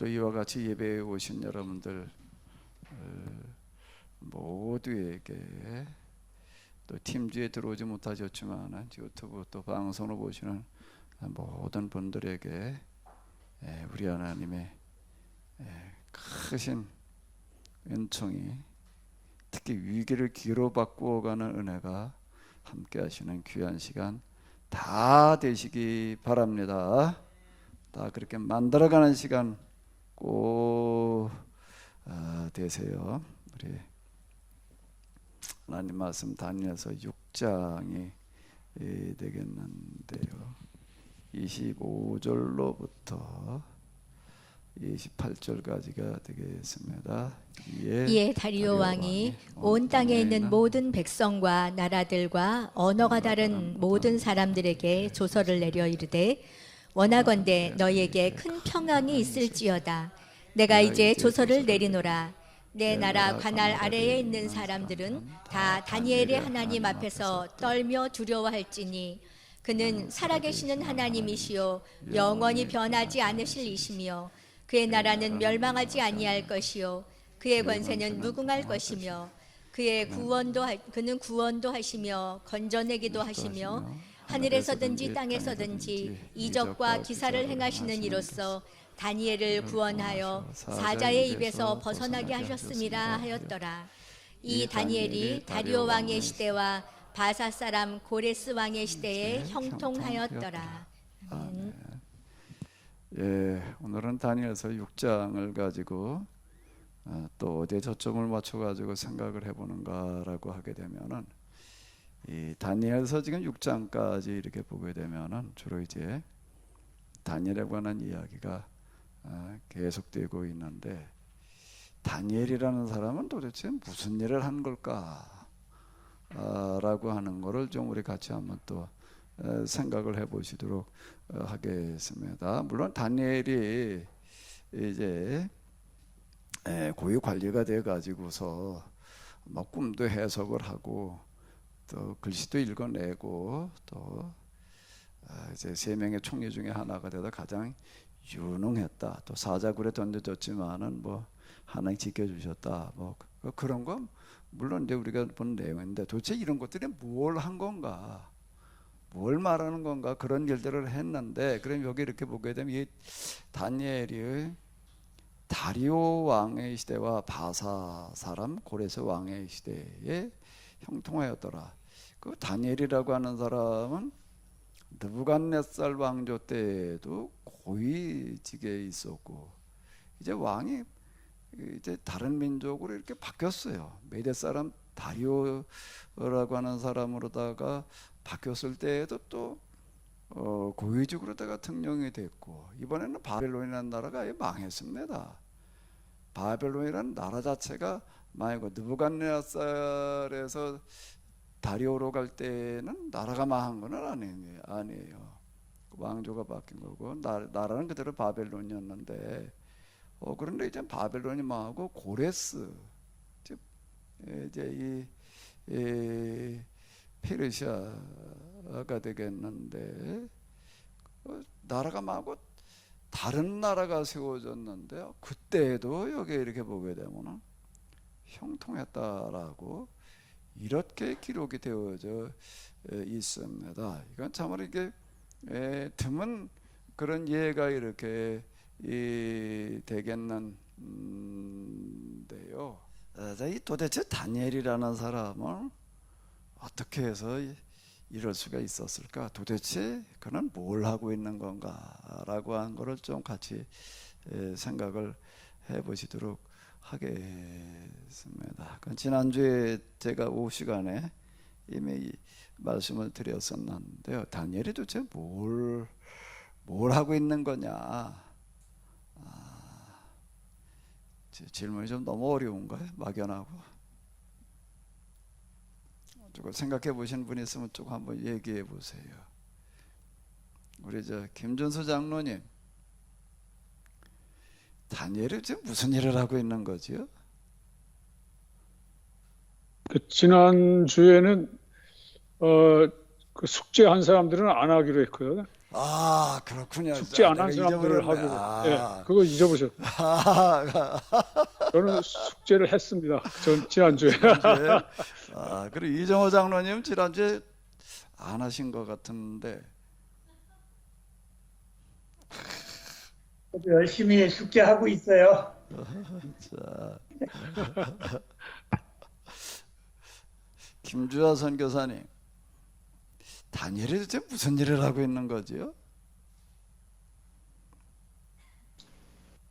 또 이와 같이 예배에 오신 여러분들 모두에게, 또 팀주에 들어오지 못하셨지만 유튜브 또 방송을 보시는 모든 분들에게 우리 하나님의 크신 은총이, 특히 위기를 기로 바꾸어가는 은혜가 함께 하시는 귀한 시간 다 되시기 바랍니다. 다 그렇게 만들어가는 시간 꼭 되세요. 우리 하나님 말씀 다니엘서 6장이 되겠는데요, 25절로부터 28절까지가 되겠습니다. 이에 다리오 왕이 온 땅에 있는 모든 백성과 나라들과 언어가 다른 모든 사람들에게 조서를 내려 이르되, 원하건대 너희에게 큰 평강이 있을지어다. 내가 이제 조서를 내리노라. 내 나라 관할 아래에 있는 사람들은 다 다니엘의 하나님 앞에서 떨며 두려워할지니, 그는 살아계시는 하나님이시요 영원히 변하지 않으실 이시며, 그의 나라는 멸망하지 아니할 것이요 그의 권세는 무궁할 것이며, 그는 구원도 하시며 건져내기도 하시며, 하늘에서든지 땅에서든지 이적과 기사를 행하시는 이로써 다니엘을 구원하여 사자의 입에서 벗어나게 하셨음이라 하였더라. 이 다니엘이 다리오 왕의 시대와 바사 사람 고레스 왕의 시대에 형통하였더라. 오늘은 다니엘서 6장을 가지고 또 어디에 초점을 맞춰가지고 생각을 해보는가라고 하게 되면은, 이 다니엘서 지금 6장까지 이렇게 보게 되면은 주로 이제 다니엘에 관한 이야기가 계속되고 있는데, 다니엘이라는 사람은 도대체 무슨 일을 한 걸까? 라고 하는 거를 좀 우리 같이 한번 또 생각을 해보시도록 하겠습니다. 물론 다니엘이 이제 고위 관리가 돼 가지고서 뭐 꿈도 해석을 하고 또 글씨도 읽어내고 또 이제 세 명의 총리 중에 하나가 되다 가장 유능했다. 또 사자굴에 던져졌지만은 뭐 하나님 지켜주셨다. 뭐 그런 거 물론 이제 우리가 본 내용인데, 도대체 이런 것들이 뭘 한 건가? 뭘 말하는 건가? 그런 일들을 했는데, 그럼 여기 이렇게 보게 되면 이 다니엘이 다리오 왕의 시대와 바사 사람 고레스 왕의 시대에 형통하였더라. 그 다니엘이라고 하는 사람은 느부갓네살 왕조 때에도 고위직에 있었고, 이제 왕이 이제 다른 민족으로 이렇게 바뀌었어요. 메대 사람 다리오라고 하는 사람으로다가 바뀌었을 때에도 또 고위직으로다가 등용이 됐고, 이번에는 바벨론이라는 나라가 아예 망했습니다. 바벨론이라는 나라 자체가 망하고, 느부갓네살에서 다리오로 갈 때는 나라가 망한 건 아니에요. 왕조가 바뀐 거고, 나라는 그대로 바벨론이었는데, 그런데 이제 바벨론이 망하고 고레스, 즉 이제 이 페르시아가 되겠는데, 나라가 망하고 다른 나라가 세워졌는데요, 그때도 여기 이렇게 보게 되면 형통했다라고 이렇게 기록이 되어져 있습니다. 이건 참으로 이게 드문 그런 예가 이렇게 되겠는데요. 이 도대체 다니엘이라는 사람은 어떻게 해서 이럴 수가 있었을까? 도대체 그는 뭘 하고 있는 건가라고 하는 거를 좀 같이 생각을 해보시도록 하겠습니다. 지난주에 제가 오후 시간에 이미 말씀을 드렸었는데요, 다니엘이 도대체 뭘 하고 있는 거냐? 질문이 좀 너무 어려운가요? 막연하고. 조금 생각해 보신 분이 있으면 조금 한번 얘기해 보세요. 우리 김준수 장로님, 다니엘이 지금 무슨 일을 하고 있는 거지요? 지난 주에는 그 숙제한 사람들은 안 하기로 했거든. 아, 그렇군요. 숙제 안 내가 한 사람들을 잊어버렸네. 하고, 예, 그거 잊어보셨. 저는 숙제를 했습니다. 전 지난주에. 지난주에 그리고 이정호 장로님 지난주에 안 하신 것 같은데. 저도 열심히 숙제하고 있어요. 자, 김주하 선교사님, 다니엘이 도대체 무슨 일을 하고 있는 거지요?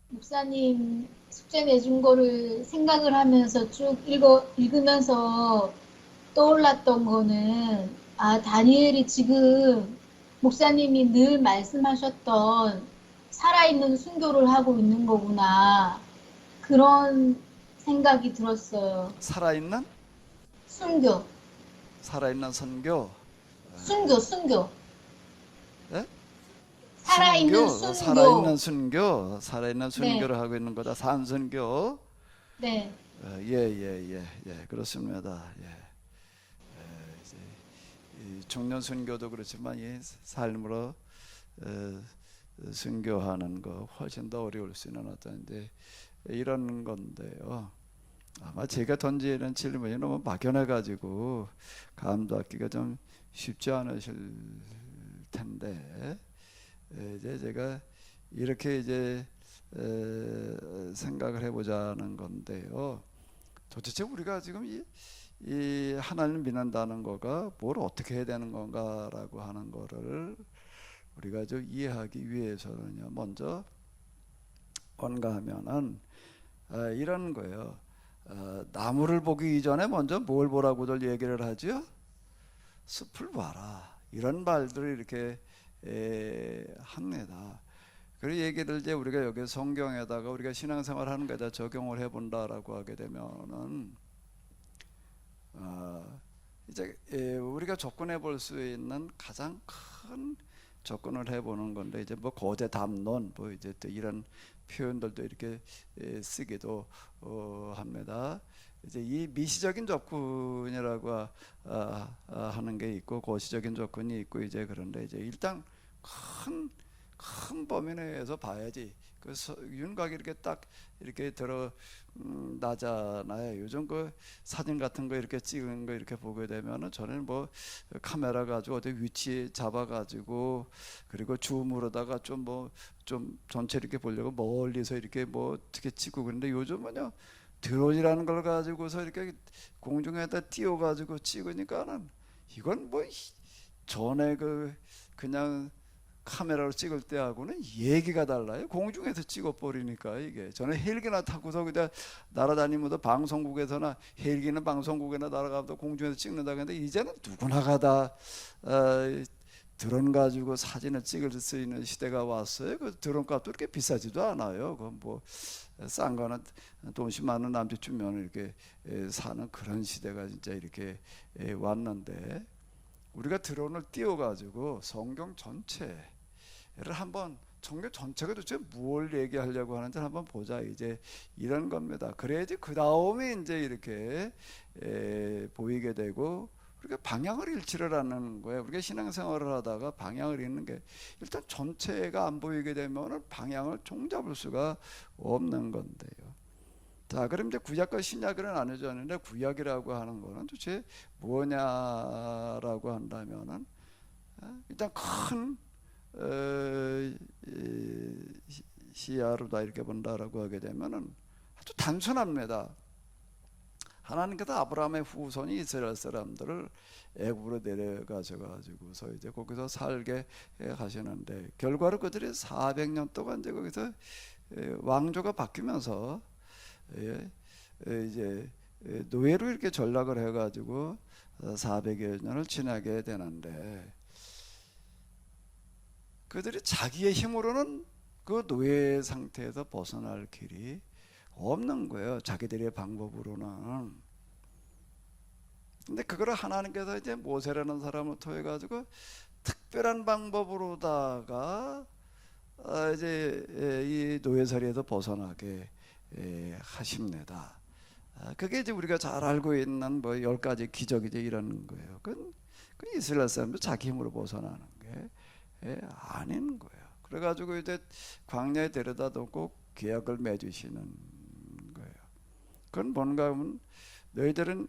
목사님 숙제 내준 거를 생각을 하면서 쭉 읽으면서 떠올랐던 거는, 다니엘이 지금 목사님이 늘 말씀하셨던 살아있는 순교를 하고 있는 거구나. 그런 생각이 들었어요. 살아있는? 순교, 살아있는 선교? 순교. 예? 살아있는 순교? 순교. 살아있는 순교를 하고 있는 거다. 산순교. 네. 예, 그렇습니다. 이제 이 청년 순교도 그렇지만 이 삶으로 순교하는 거 훨씬 더 어려울 수 있는 어떤 이제 이런 건데요. 아마 제가 던지는 질문이 너무 막연해 가지고 감당하기가 좀 쉽지 않으실 텐데, 이제 제가 이렇게 이제 생각을 해보자는 건데요. 도대체 우리가 지금 이 하나님을 믿는다는 거가 뭘 어떻게 해야 되는 건가라고 하는 거를 우리가 좀 이해하기 위해서는요, 먼저 뭔가 하면은 이런 거예요. 나무를 보기 이전에 먼저 뭘 보라고들 얘기를 하죠? 숲을 봐라. 이런 말들을 이렇게 합니다. 그리고 얘기를 이제 우리가 여기 성경에다가 우리가 신앙생활하는 거에다 적용을 해본다라고 하게 되면은 이제 우리가 접근해 볼 수 있는 가장 큰 접근을 해보는 건데, 이제 뭐 거대 담론, 뭐 이제 또 이런 표현들도 이렇게 쓰기도 합니다. 이제 이 미시적인 접근이라고 하는 게 있고 고시적인 접근이 있고, 이제 그런데 이제 일단 큰 범위 내에서 봐야지. 그 윤곽이 이렇게 딱 이렇게 나잖아요. 요즘 그 사진 같은 거 이렇게 찍은 거 이렇게 보게 되면은, 저는 뭐 카메라 가지고 어디 위치 잡아 가지고 그리고 줌으로다가 좀 전체 이렇게 보려고 멀리서 이렇게 뭐 어떻게 찍고 그런데, 요즘은요 드론이라는 걸 가지고서 이렇게 공중에다 띄워 가지고 찍으니까는 이건 뭐 전에 그냥 카메라로 찍을 때하고는 얘기가 달라요. 공중에서 찍어버리니까. 이게 저는 헬기나 타고서 그냥 날아다니면서 방송국에서나 헬기는 방송국에나 날아가도 공중에서 찍는다 그랬는데, 이제는 누구나가 다 드론 가지고 사진을 찍을 수 있는 시대가 왔어요. 그 드론 값도 그렇게 비싸지도 않아요. 그건 뭐 싼 거는 돈이 많은 남자 주면 이렇게 사는 그런 시대가 진짜 이렇게 왔는데, 우리가 드론을 띄워가지고 성경 전체를 한번, 성경 전체가 도대체 뭘 얘기하려고 하는지 한번 보자. 이제 이런 겁니다. 그래야지 그 다음에 이제 이렇게 보이게 되고, 우리가 방향을 잃지를 않는 거예요. 우리가 신앙생활을 하다가 방향을 잃는 게, 일단 전체가 안 보이게 되면 방향을 종잡을 수가 없는 건데요. 자, 그럼 이제 구약과 신약을 나눠졌는데, 구약이라고 하는 거는 도대체 뭐냐라고 한다면은, 일단 큰 시야로 다 이렇게 본다라고 하게 되면은 아주 단순합니다. 하나님께서 아브라함의 후손이 이스라엘 사람들을 애굽으로 내려가셔가지고서 이제 거기서 살게 하시는데, 결과로 그들이 400년 동안 이제 거기서 왕조가 바뀌면서 이제 노예로 이렇게 전락을 해가지고 400여 년을 지나게 되는데, 그들이 자기의 힘으로는 그 노예 상태에서 벗어날 길이 없는 거예요. 자기들의 방법으로는. 근데 그거를 하나님께서 이제 모세라는 사람을 통해 가지고 특별한 방법으로다가 이제 이 노예살이에서 벗어나게 하십니다. 그게 이제 우리가 잘 알고 있는 뭐 10가지 기적이제 이런 거예요. 그 이스라엘 사람도 자기 힘으로 벗어나는 게 아닌 거예요. 그래가지고 이제 광야에 데려다 놓고 계약을 맺으시는 거예요. 그건 뭔가 하면 너희들은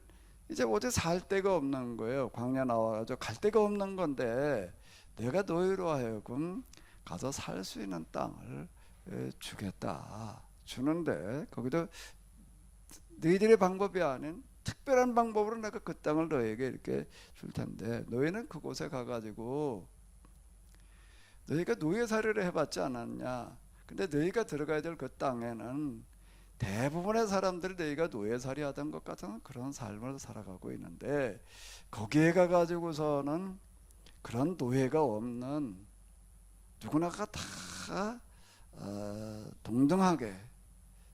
이제 어디 살 데가 없는 거예요. 광야 나와가지고 갈 데가 없는 건데 내가 너희로 하여금 가서 살 수 있는 땅을 주겠다. 주는데 거기도 너희들의 방법이 아닌 특별한 방법으로 내가 그 땅을 너희에게 이렇게 줄 텐데 너희는 그곳에 가가지고 너희가 노예살이를 해봤지 않았냐. 근데 너희가 들어가야 될 그 땅에는 대부분의 사람들이 너희가 노예살이 하던 것 같은 그런 삶을 살아가고 있는데 거기에 가가지고서는 그런 노예가 없는 누구나가 다 동등하게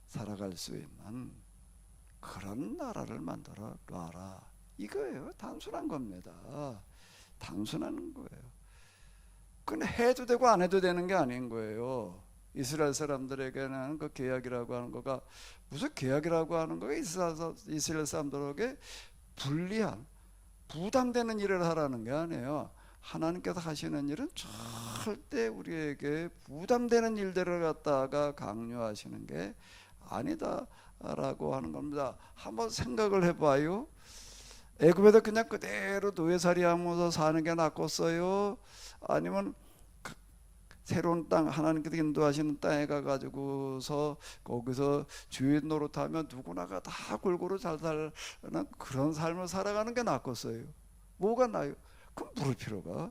살아갈 수 있는 그런 나라를 만들어 놔라. 이거예요. 단순한 겁니다. 단순한 거예요. 그건 해도 되고 안 해도 되는 게 아닌 거예요. 이스라엘 사람들에게는 그 계약이라고 하는 거가 무슨 계약이라고 하는 거가 이스라엘 사람들에게 불리한 부담되는 일을 하라는 게 아니에요. 하나님께서 하시는 일은 절대 우리에게 부담되는 일들을 갖다가 강요하시는 게 아니다라고 하는 겁니다. 한번 생각을 해봐요. 애굽에서 그냥 그대로 노예살이하면서 사는 게 낫겠어요? 아니면 새로운 땅, 하나님께서 인도하시는 땅에 가가지고서 거기서 주인 노릇하면 누구나가 다 골고루 잘 사는 그런 삶을 살아가는 게 낫겠어요? 뭐가 나요? 그럼 물을 필요가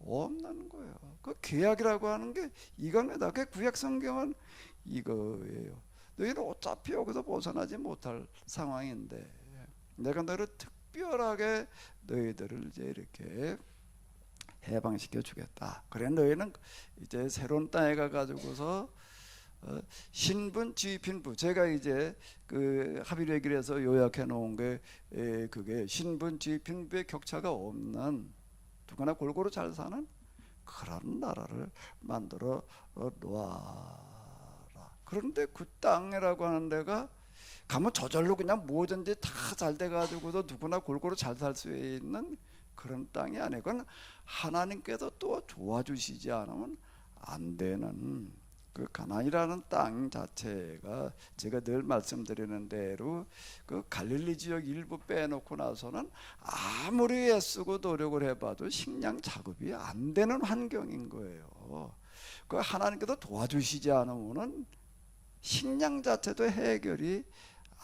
없는 거예요. 그 계약이라고 하는 게 이겁니다. 그 구약 성경은 이거예요. 너희는 어차피 여기서 벗어나지 못할 상황인데 내가 너를 특별하게 너희들을 이제 이렇게 해방시켜 주겠다. 그래 너희는 이제 새로운 땅에 가가지고서 신분, 지휘빈부. 제가 이제 그 합의를 해서 요약해 놓은 게 그게 신분, 지휘빈부의 격차가 없는 누구나 골고루 잘 사는 그런 나라를 만들어 놓아라. 그런데 그 땅이라고 하는 데가 가면 저절로 그냥 뭐든지 다 잘 돼가지고도 누구나 골고루 잘 살 수 있는 그런 땅이 아니고 하나님께서 또 도와주시지 않으면 안 되는 그 가나안이라는 땅 자체가 제가 늘 말씀드리는 대로 그 갈릴리 지역 일부 빼놓고 나서는 아무리 애쓰고 노력을 해봐도 식량 자급이 안 되는 환경인 거예요. 그 하나님께서 도와주시지 않으면은 식량 자체도 해결이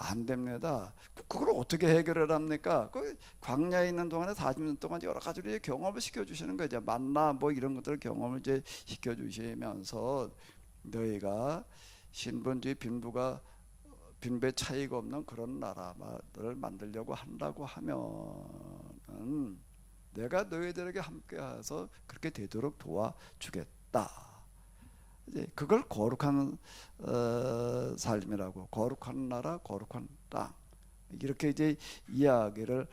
안 됩니다. 그걸 어떻게 해결을 합니까? 그 광야에 있는 동안에 40년 동안 여러 가지로 경험을 시켜주시는 거죠. 만나 뭐 이런 것들을 경험을 이제 시켜주시면서 너희가 신분주의 빈부의 차이가 없는 그런 나라를 만들려고 한다고 하면은 내가 너희들에게 함께해서 그렇게 되도록 도와주겠다. 이제 그걸 거룩한 삶이라고, 거룩한 나라, 거룩한 땅 이렇게 이제 이야기를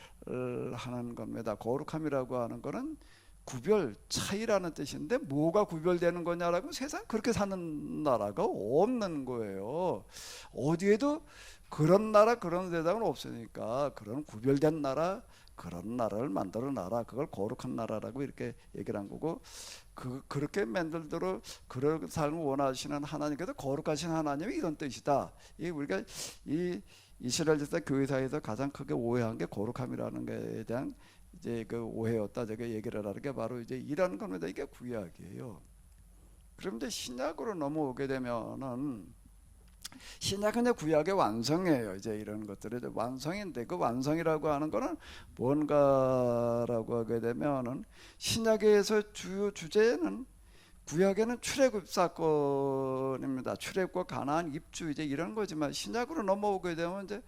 하는 겁니다. 거룩함이라고 하는 거는 구별, 차이라는 뜻인데 뭐가 구별되는 거냐라고 세상 그렇게 사는 나라가 없는 거예요. 어디에도 그런 나라, 그런 세상은 없으니까 그런 구별된 나라, 그런 나라를 만들어 놔라. 그걸 거룩한 나라라고 이렇게 얘기를 한 거고 그렇게 만들도록 그런 삶을 원하시는 하나님께서 거룩하신 하나님이 이런 뜻이다. 이 우리가 이 이스라엘 제사 교회사에서 가장 크게 오해한 게 거룩함이라는 것에 대한 이제 그 오해였다. 제가 얘기를 하는 게 바로 이제 이런 겁니다. 이게 구약이에요. 그럼 이제 신약으로 넘어오게 되면은 신약은 이제 구약의 완성이에요. 이제 이런 것들이 완성인데 그 완성이라고 하는 거는 뭔가라고 하게 되면은 신약에서 주요 주제는 구약에는 출애굽 사건입니다. 출애굽과 가나안 입주 이제 이런 거지만 신약으로 넘어오게 되면 이제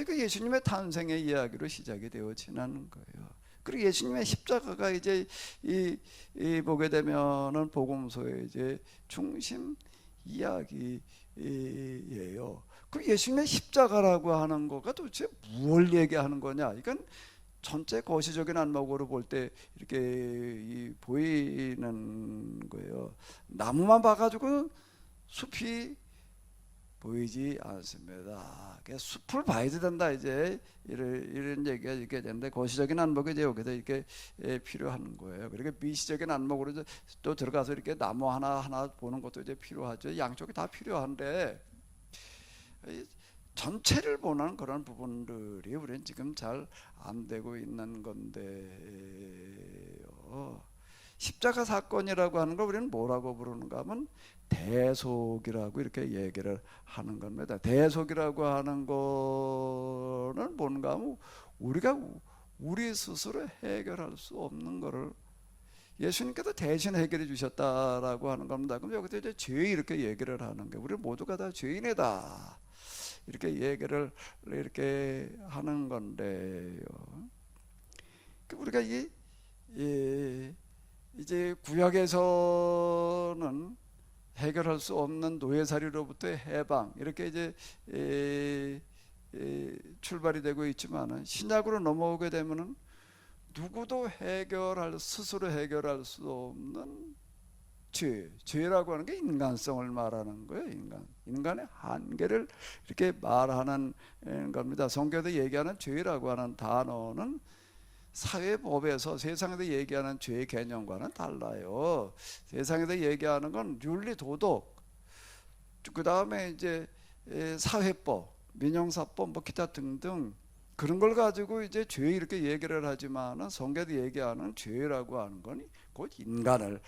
이거 예수님의 탄생의 이야기로 시작이 되어지는 거예요. 그리고 예수님의 십자가가 이제 이 보게 되면은 복음서의 이제 중심 이야기예요. 그 예수님의 십자가라고 하는 거가 도대체 무엇을 얘기하는 거냐? 이건 전체 거시적인 안목으로 볼 때 이렇게 보이는 거예요. 나무만 봐가지고 숲이 보이지 않습니다. 숲을 봐야 된다 이제 이런 얘기가 있게 되는데 거시적인 안목이 이제 여기서 이렇게 필요한 거예요. 그러니까 미시적인 안목으로 이제 또 들어가서 이렇게 나무 하나 보는 것도 이제 필요하죠. 양쪽이 다 필요한데 전체를 보는 그런 부분들이 우리는 지금 잘 안 되고 있는 건데요. 십자가 사건이라고 하는 걸 우리는 뭐라고 부르는가 하면 대속이라고 이렇게 얘기를 하는 겁니다. 대속이라고 하는 거는 뭔가 하면 우리가 우리 스스로 해결할 수 없는 거를 예수님께서 대신 해결해 주셨다라고 하는 겁니다. 그럼 여기서 이제 죄 이렇게 얘기를 하는 게 우리 모두가 다 죄인이다 이렇게 얘기를 이렇게 하는 건데요. 우리가 이제 구약에서는 해결할 수 없는 노예살이로부터의 해방 이렇게 이제 출발이 되고 있지만은 신약으로 넘어오게 되면은 누구도 스스로 해결할 수 없는 죄라고 하는 게 인간성을 말하는 거예요. 인간의 한계를 이렇게 말하는 겁니다. 성경에서 얘기하는 죄라고 하는 단어는 사회법에서 세상에서 얘기하는 죄의 개념과는 달라요. 세상에서 얘기하는 건 윤리, 도덕, 그 다음에 이제 사회법, 민형사법, 뭐 기타 등등 그런 걸 가지고 이제 죄 이렇게 얘기를 하지만은 성경에서 얘기하는 죄라고 하는 건 곧 인간을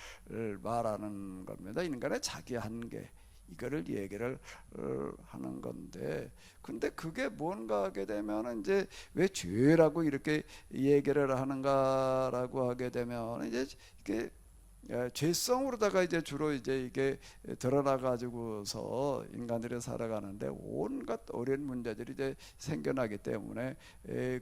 말하는 겁니다. 인간의 자기 한계 이거를 얘기를 하는 건데, 근데 그게 뭔가 하게 되면 이제 왜 죄라고 이렇게 얘기를 하는가라고 하게 되면 이제 이게 죄성으로다가 이제 주로 이제 이게 드러나 가지고서 인간들이 살아가는데 온갖 어려운 문제들이 이제 생겨나기 때문에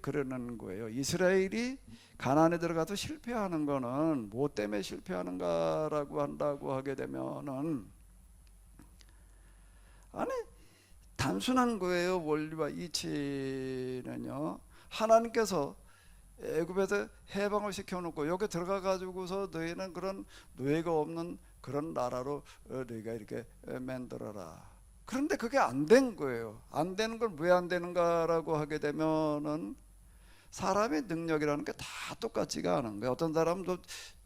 그러는 거예요. 이스라엘이 가나안에 들어가서 실패하는 거는 뭐 때문에 실패하는가라고 한다고 하게 되면은 아니 단순한 거예요. 원리와 이치는요. 하나님께서 애굽에서 해방을 시켜놓고 여기 들어가 가지고서 너희는 그런 노예가 없는 그런 나라로 너희가 이렇게 만들어라. 그런데 그게 안 된 거예요. 안 되는 걸 왜 안 되는가라고 하게 되면은 사람의 능력이라는 게 다 똑같지가 않은 거예요. 어떤 사람은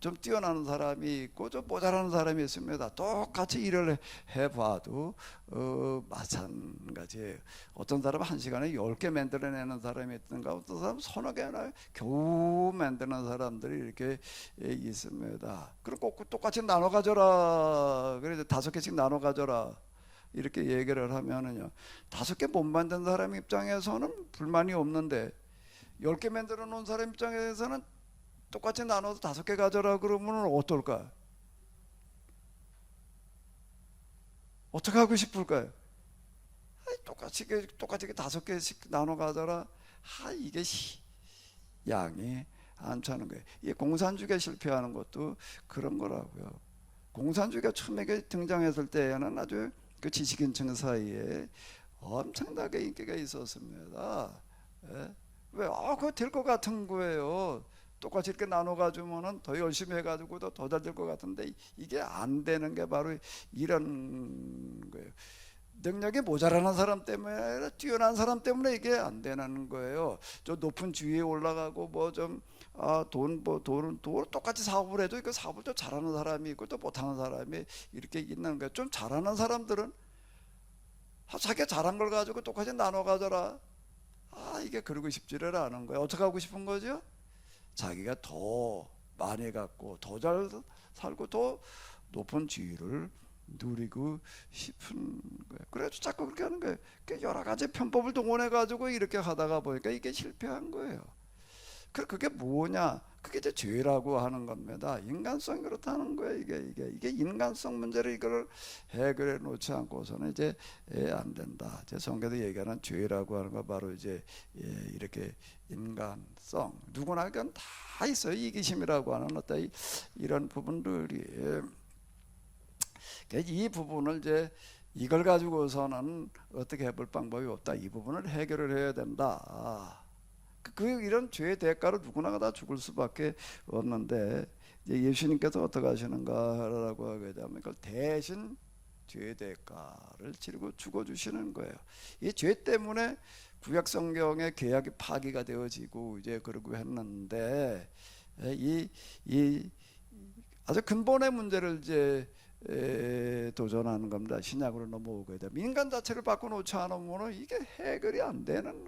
좀 뛰어나는 사람이 있고 좀 모자라는 사람이 있습니다. 똑같이 일을 해봐도 마찬가지예요. 어떤 사람은 1시간에 10개 만들어내는 사람이 있든가 어떤 사람은 30개나 겨우 만드는 사람들이 이렇게 있습니다. 그리고 꼭 똑같이 나눠 가져라. 그래서 5개씩 나눠 가져라. 이렇게 얘기를 하면은요. 5개 못 만든 사람 입장에서는 불만이 없는데 10개 만들어 놓은 사람 입장에서는 똑같이 나눠서 5개 가져라 그러면 어떨까? 어떻게 하고 싶을까요? 똑같이 5개씩 나눠 가져라. 이게 양이 안 차는 거예요. 이 공산주의가 실패하는 것도 그런 거라고요. 공산주의가 처음에 등장했을 때에는 아주 그 지식인층 사이에 엄청나게 인기가 있었습니다. 왜? 그거 될 것 같은 거예요. 똑같이 이렇게 나눠 가지면은 더 열심히 해가지고 더 잘 될 것 같은데 이게 안 되는 게 바로 이런 거예요. 능력이 모자라는 사람 때문에 뛰어난 사람 때문에 이게 안 되는 거예요. 저 높은 지위에 올라가고 뭐 좀 돈은 똑같이 사업을 해도 그 사업을 또 잘하는 사람이 있고 또 못하는 사람이 이렇게 있는 거예요. 좀 잘하는 사람들은 자기가 잘한 걸 가지고 똑같이 나눠 가져라. 이게 그러고 싶지를 않은 거예요. 어떻게 하고 싶은 거죠? 자기가 더 많이 갖고 더 잘 살고 더 높은 지위를 누리고 싶은 거예요. 그래서 자꾸 그렇게 하는 거예요. 여러 가지 편법을 동원해 가지고 이렇게 하다가 보니까 이게 실패한 거예요. 그게 뭐냐? 그게 이제 죄라고 하는 겁니다. 인간성이 그렇다는 거예요. 이게 인간성 문제를 이걸 해결해 놓지 않고서는 이제 안 된다. 제 성경에서 얘기하는 죄라고 하는 거 바로 이제 이렇게 인간성. 누구나 그건 다 있어요. 이기심이라고 하는 어떤 이런 부분들이. 이 부분을 이제 이걸 가지고서는 어떻게 해볼 방법이 없다. 이 부분을 해결을 해야 된다. 이런 죄의 대가로 누구나 다 죽을 수밖에 없는데 이제 예수님께서 어떻게 하시는가라고 하게 되면 그걸 대신 죄의 대가를 치르고 죽어주시는 거예요. 이 죄 때문에 구약 성경의 계약이 파기가 되어지고 이제 그러고 했는데 이 아주 근본의 문제를 이제 도전하는 겁니다. 신약으로 넘어오게 되면 인간 자체를 바꿔놓지 않으면 이게 해결이 안 되는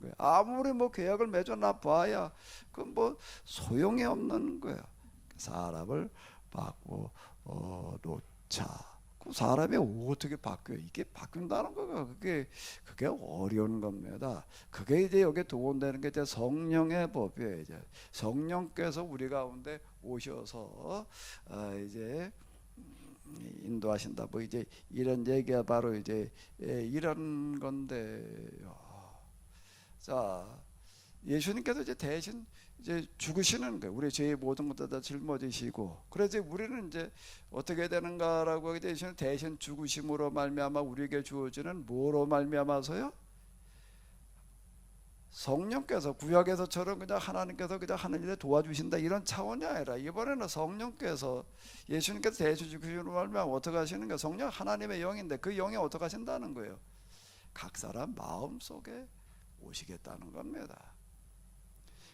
거예요. 아무리 뭐 계약을 맺어놔 봐야 그 뭐 소용이 없는 거예요. 사람을 바꿔놓자. 그 사람이 어떻게 바뀌어요? 이게 바뀐다는 거가 그게 어려운 겁니다. 그게 이제 여기 도움되는 게 이제 성령의 법이에요. 이제 성령께서 우리 가운데 오셔서 이제 인도하신다. 뭐 이제 이런 얘기가 바로 이제 이런 건데요. 자, 예수님께서 이제 대신 이제 죽으시는 거예요. 우리 죄의 모든 것들 다 짊어지시고, 그래서 우리는 이제 어떻게 되는가라고 하게 되시면 대신 죽으심으로 말미암아 우리에게 주어지는 뭐로 말미암아서요? 성령께서 구약에서처럼 그냥 하나님께서 그냥 하는 일에 도와주신다 이런 차원이 아니라 이번에는 성령께서 예수님께서 대신 죽으심으로 말미암아 어떻게 하시는가? 성령 하나님의 영인데 그 영이 어떻게 하신다는 거예요? 각 사람 마음 속에 오시겠다는 겁니다.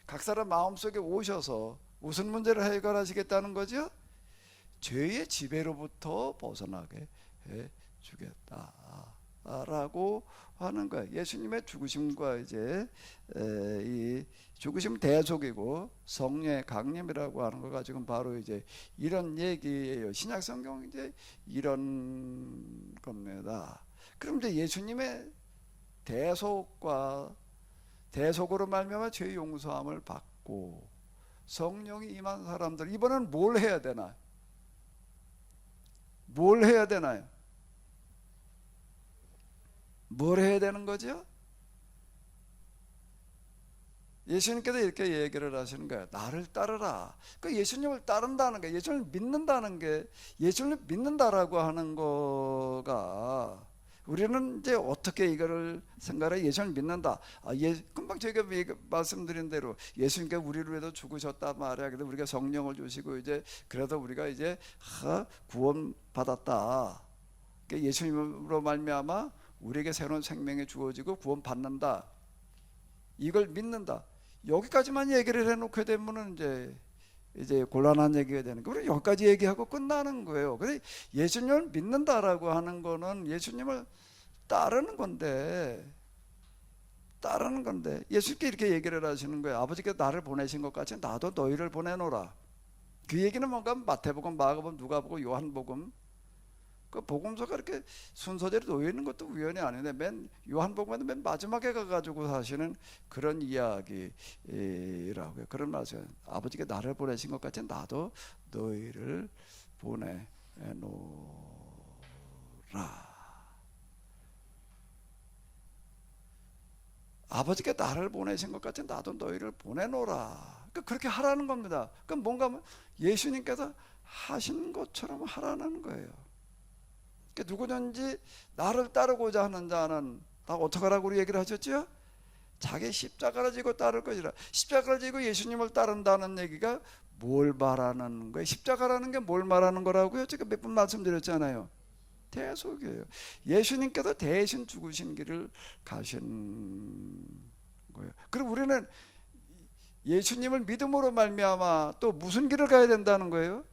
각 사람 마음속에 오셔서 무슨 문제를 해결하시겠다는 거죠? 죄의 지배로부터 벗어나게 해주겠다라고 하는 거예요. 예수님의 죽으심과 이제 이 죽으심 대속이고 성령의 강림이라고 하는 거가 지금 바로 이제 이런 얘기예요. 신약 성경 이제 이런 겁니다. 그럼 이제 예수님의 대속으로 말미암아 죄 용서함을 받고 성령이 임한 사람들 이번엔 뭘 해야 되나? 뭘 해야 되나요? 뭘 해야 되는 거죠? 예수님께서 이렇게 얘기를 하시는 거예요. 나를 따르라. 그 예수님을 따른다는 게, 예수님을 믿는다는 게, 예수님을 믿는다라고 하는 거가 우리는 이제 어떻게 이거를 생각해? 예수님을 믿는다. 금방 제가 말씀드린 대로 예수님께서 우리를 위해서 죽으셨단 말이야. 그래서 우리가 성령을 주시고 이제 그래서 우리가 이제 구원 받았다. 예수님으로 말미암아 우리에게 새로운 생명이 주어지고 구원 받는다. 이걸 믿는다. 여기까지만 얘기를 해놓게 되면은 이제 곤란한 얘기가 되는 거예요. 우리 여기까지 얘기하고 끝나는 거예요. 그래서 예수님을 믿는다라고 하는 거는 예수님을 따르는 건데 예수님께 이렇게 얘기를 하시는 거예요. 아버지께서 나를 보내신 것 같이 나도 너희를 보내노라. 그 얘기는 뭔가 마태복음, 마가복음, 누가복음, 요한복음 그 복음서가 이렇게 순서대로 놓여 있는 것도 우연이 아닌데 맨 요한복음은 맨 마지막에 가가지고 사실은 그런 이야기라고요. 그런 말씀. 아버지가 나를 보내신 것 같이 나도 너희를 보내노라. 아버지가 나를 보내신 것 같이 나도 너희를 보내노라. 그렇게 하라는 겁니다. 그럼 뭔가 예수님께서 하신 것처럼 하라는 거예요. 누구든지 나를 따르고자 하는 자는 다 어떻게 하라고 우리 얘기를 하셨죠? 자기 십자가를 지고 따를 것이라. 십자가를 지고 예수님을 따른다는 얘기가 뭘 말하는 거예요? 십자가라는 게 뭘 말하는 거라고요? 제가 몇 번 말씀드렸잖아요. 대속이에요. 예수님께서 대신 죽으신 길을 가신 거예요. 그럼 우리는 예수님을 믿음으로 말미암아 또 무슨 길을 가야 된다는 거예요?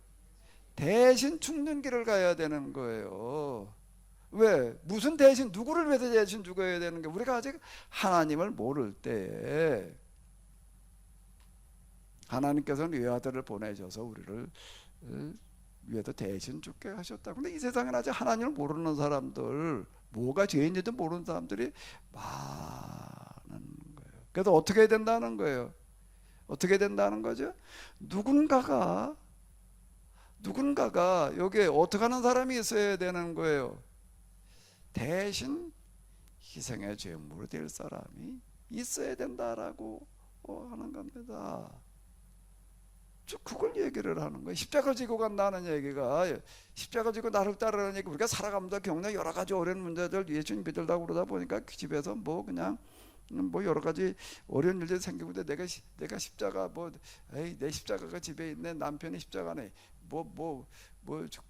대신 죽는 길을 가야 되는 거예요. 왜? 무슨 대신 누구를 위해서 대신 죽어야 되는 게 우리가 아직 하나님을 모를 때 하나님께서는 외아들을 보내셔서 우리를 위해서 대신 죽게 하셨다. 근데 이 세상에 아직 하나님을 모르는 사람들, 뭐가 죄인지도 모르는 사람들이 많은 거예요. 그래서 어떻게 해야 된다는 거예요? 어떻게 된다는 거죠? 누군가가 여기에 어떻게 하는 사람이 있어야 되는 거예요? 대신 희생의 제물이 될 사람이 있어야 된다라고 하는 겁니다. 그걸 얘기를 하는 거예요. 십자가 지고 간다는 얘기가, 십자가 지고 나를 따르는 얘기, 우리가 살아가면서 겪는 여러 가지 어려운 문제들 예수님 믿으려고 그러다 보니까 그 집에서 뭐 그냥 뭐 여러 가지 어려운 일들이 생기고 내가 십자가 뭐 에이 내 십자가가 집에 있네 남편이 십자가네 뭐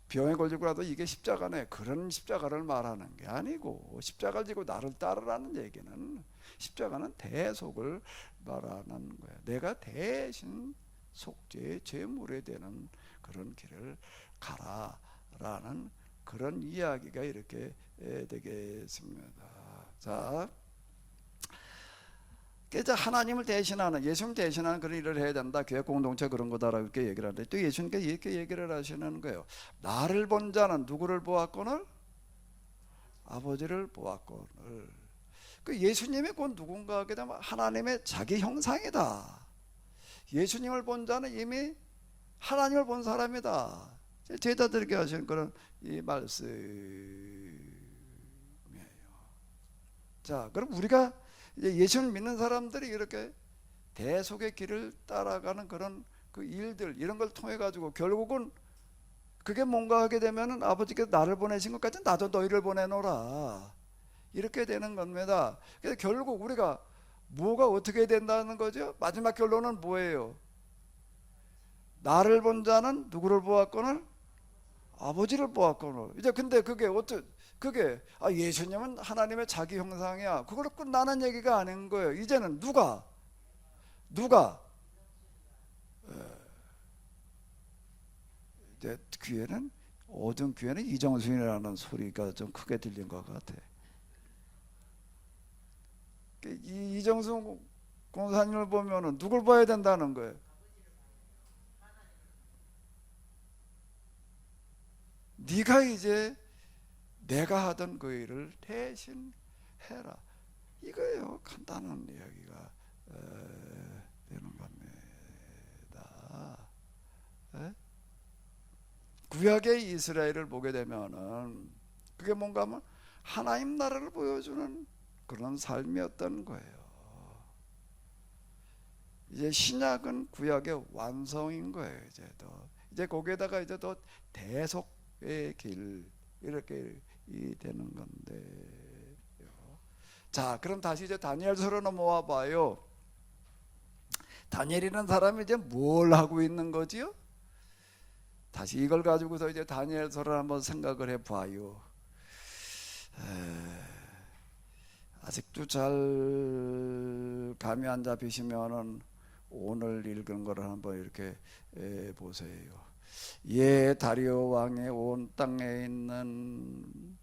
병에 걸리고라도 이게 십자가네 그런 십자가를 말하는 게 아니고 십자가를 지고 나를 따르라는 얘기는 십자가는 대속을 말하는 거야. 내가 대신 속죄의 제물이 되는 그런 길을 가라라는 그런 이야기가 이렇게 되겠습니다. 자, 그래서 하나님을 대신하는 예수님 대신하는 그런 일을 해야 된다. 교회 공동체 그런 거다라고 이렇게 얘기를 하는데 또 예수님께서 이렇게 얘기를 하시는 거예요. 나를 본 자는 누구를 보았거늘? 아버지를 보았거늘. 그 예수님이 곧 누군가 하게 되면 하나님의 자기 형상이다. 예수님을 본 자는 이미 하나님을 본 사람이다. 제자들에게 하시는 그런 이 말씀이에요. 자, 그럼 우리가 이제 예수를 믿는 사람들이 이렇게 대속의 길을 따라가는 그런 그 일들 이런 걸 통해 가지고 결국은 그게 뭔가 하게 되면은 아버지께서 나를 보내신 것 같이 나도 너희를 보내노라 이렇게 되는 겁니다. 그래서 결국 우리가 뭐가 어떻게 된다는 거죠? 마지막 결론은 뭐예요? 나를 본 자는 누구를 보았거늘? 아버지를 보았거늘. 이제 근데 그게 예수님은 하나님의 자기 형상이야. 그걸로 끝나는 얘기가 아닌 거예요. 이제는 누가 이제 귀에는 어두운 귀에는 이정순이라는 소리가 좀 크게 들린 것 같아. 이정순 공사님을 보면은 누굴 봐야 된다는 거예요? 네가 이제 내가 하던 그 일을 대신 해라. 이거예요. 간단한 이야기가 되는 겁니다. 에? 구약의 이스라엘을 보게 되면은 그게 뭔가 하면 하나님 나라를 보여주는 그런 삶이었던 거예요. 이제 신약은 구약의 완성인 거예요. 이제 거기에다가 이제 더 대속의 길 이렇게 되는 건데요. 자, 그럼 다시 이제 다니엘서로 넘어와 봐요. 다니엘이라는 사람이 이제 뭘 하고 있는 거지요? 다시 이걸 가지고서 이제 다니엘서를 한번 생각을 해 봐요. 아직도 잘 감이 안 잡히시면은 오늘 읽은 거를 한번 이렇게 보세요. 다리오 왕이 온 땅에 있는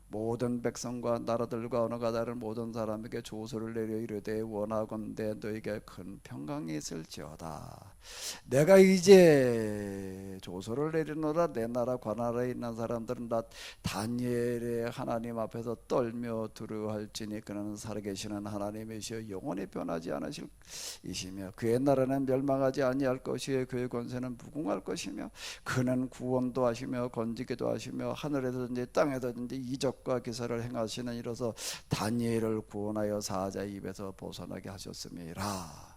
모든 백성과 나라들과 언어가 다른 모든 사람에게 조서를 내려 이르되 원하건대 너에게 큰 평강이 있을지어다. 내가 이제 조서를 내리노라. 내 나라 관나라에 있는 사람들은 다 다니엘의 하나님 앞에서 떨며 두려워할지니 그는 살아계시는 하나님이시여 영원히 변하지 않으실 이시며 그의 나라는 멸망하지 아니할 것이요 그의 권세는 무궁할 것이며 그는 구원도 하시며 건지기도 하시며 하늘에서든지 땅에서든지 이적과 기사를 행하시는 이로서 다니엘을 구원하여 사자의 입에서 벗어나게 하셨음이라.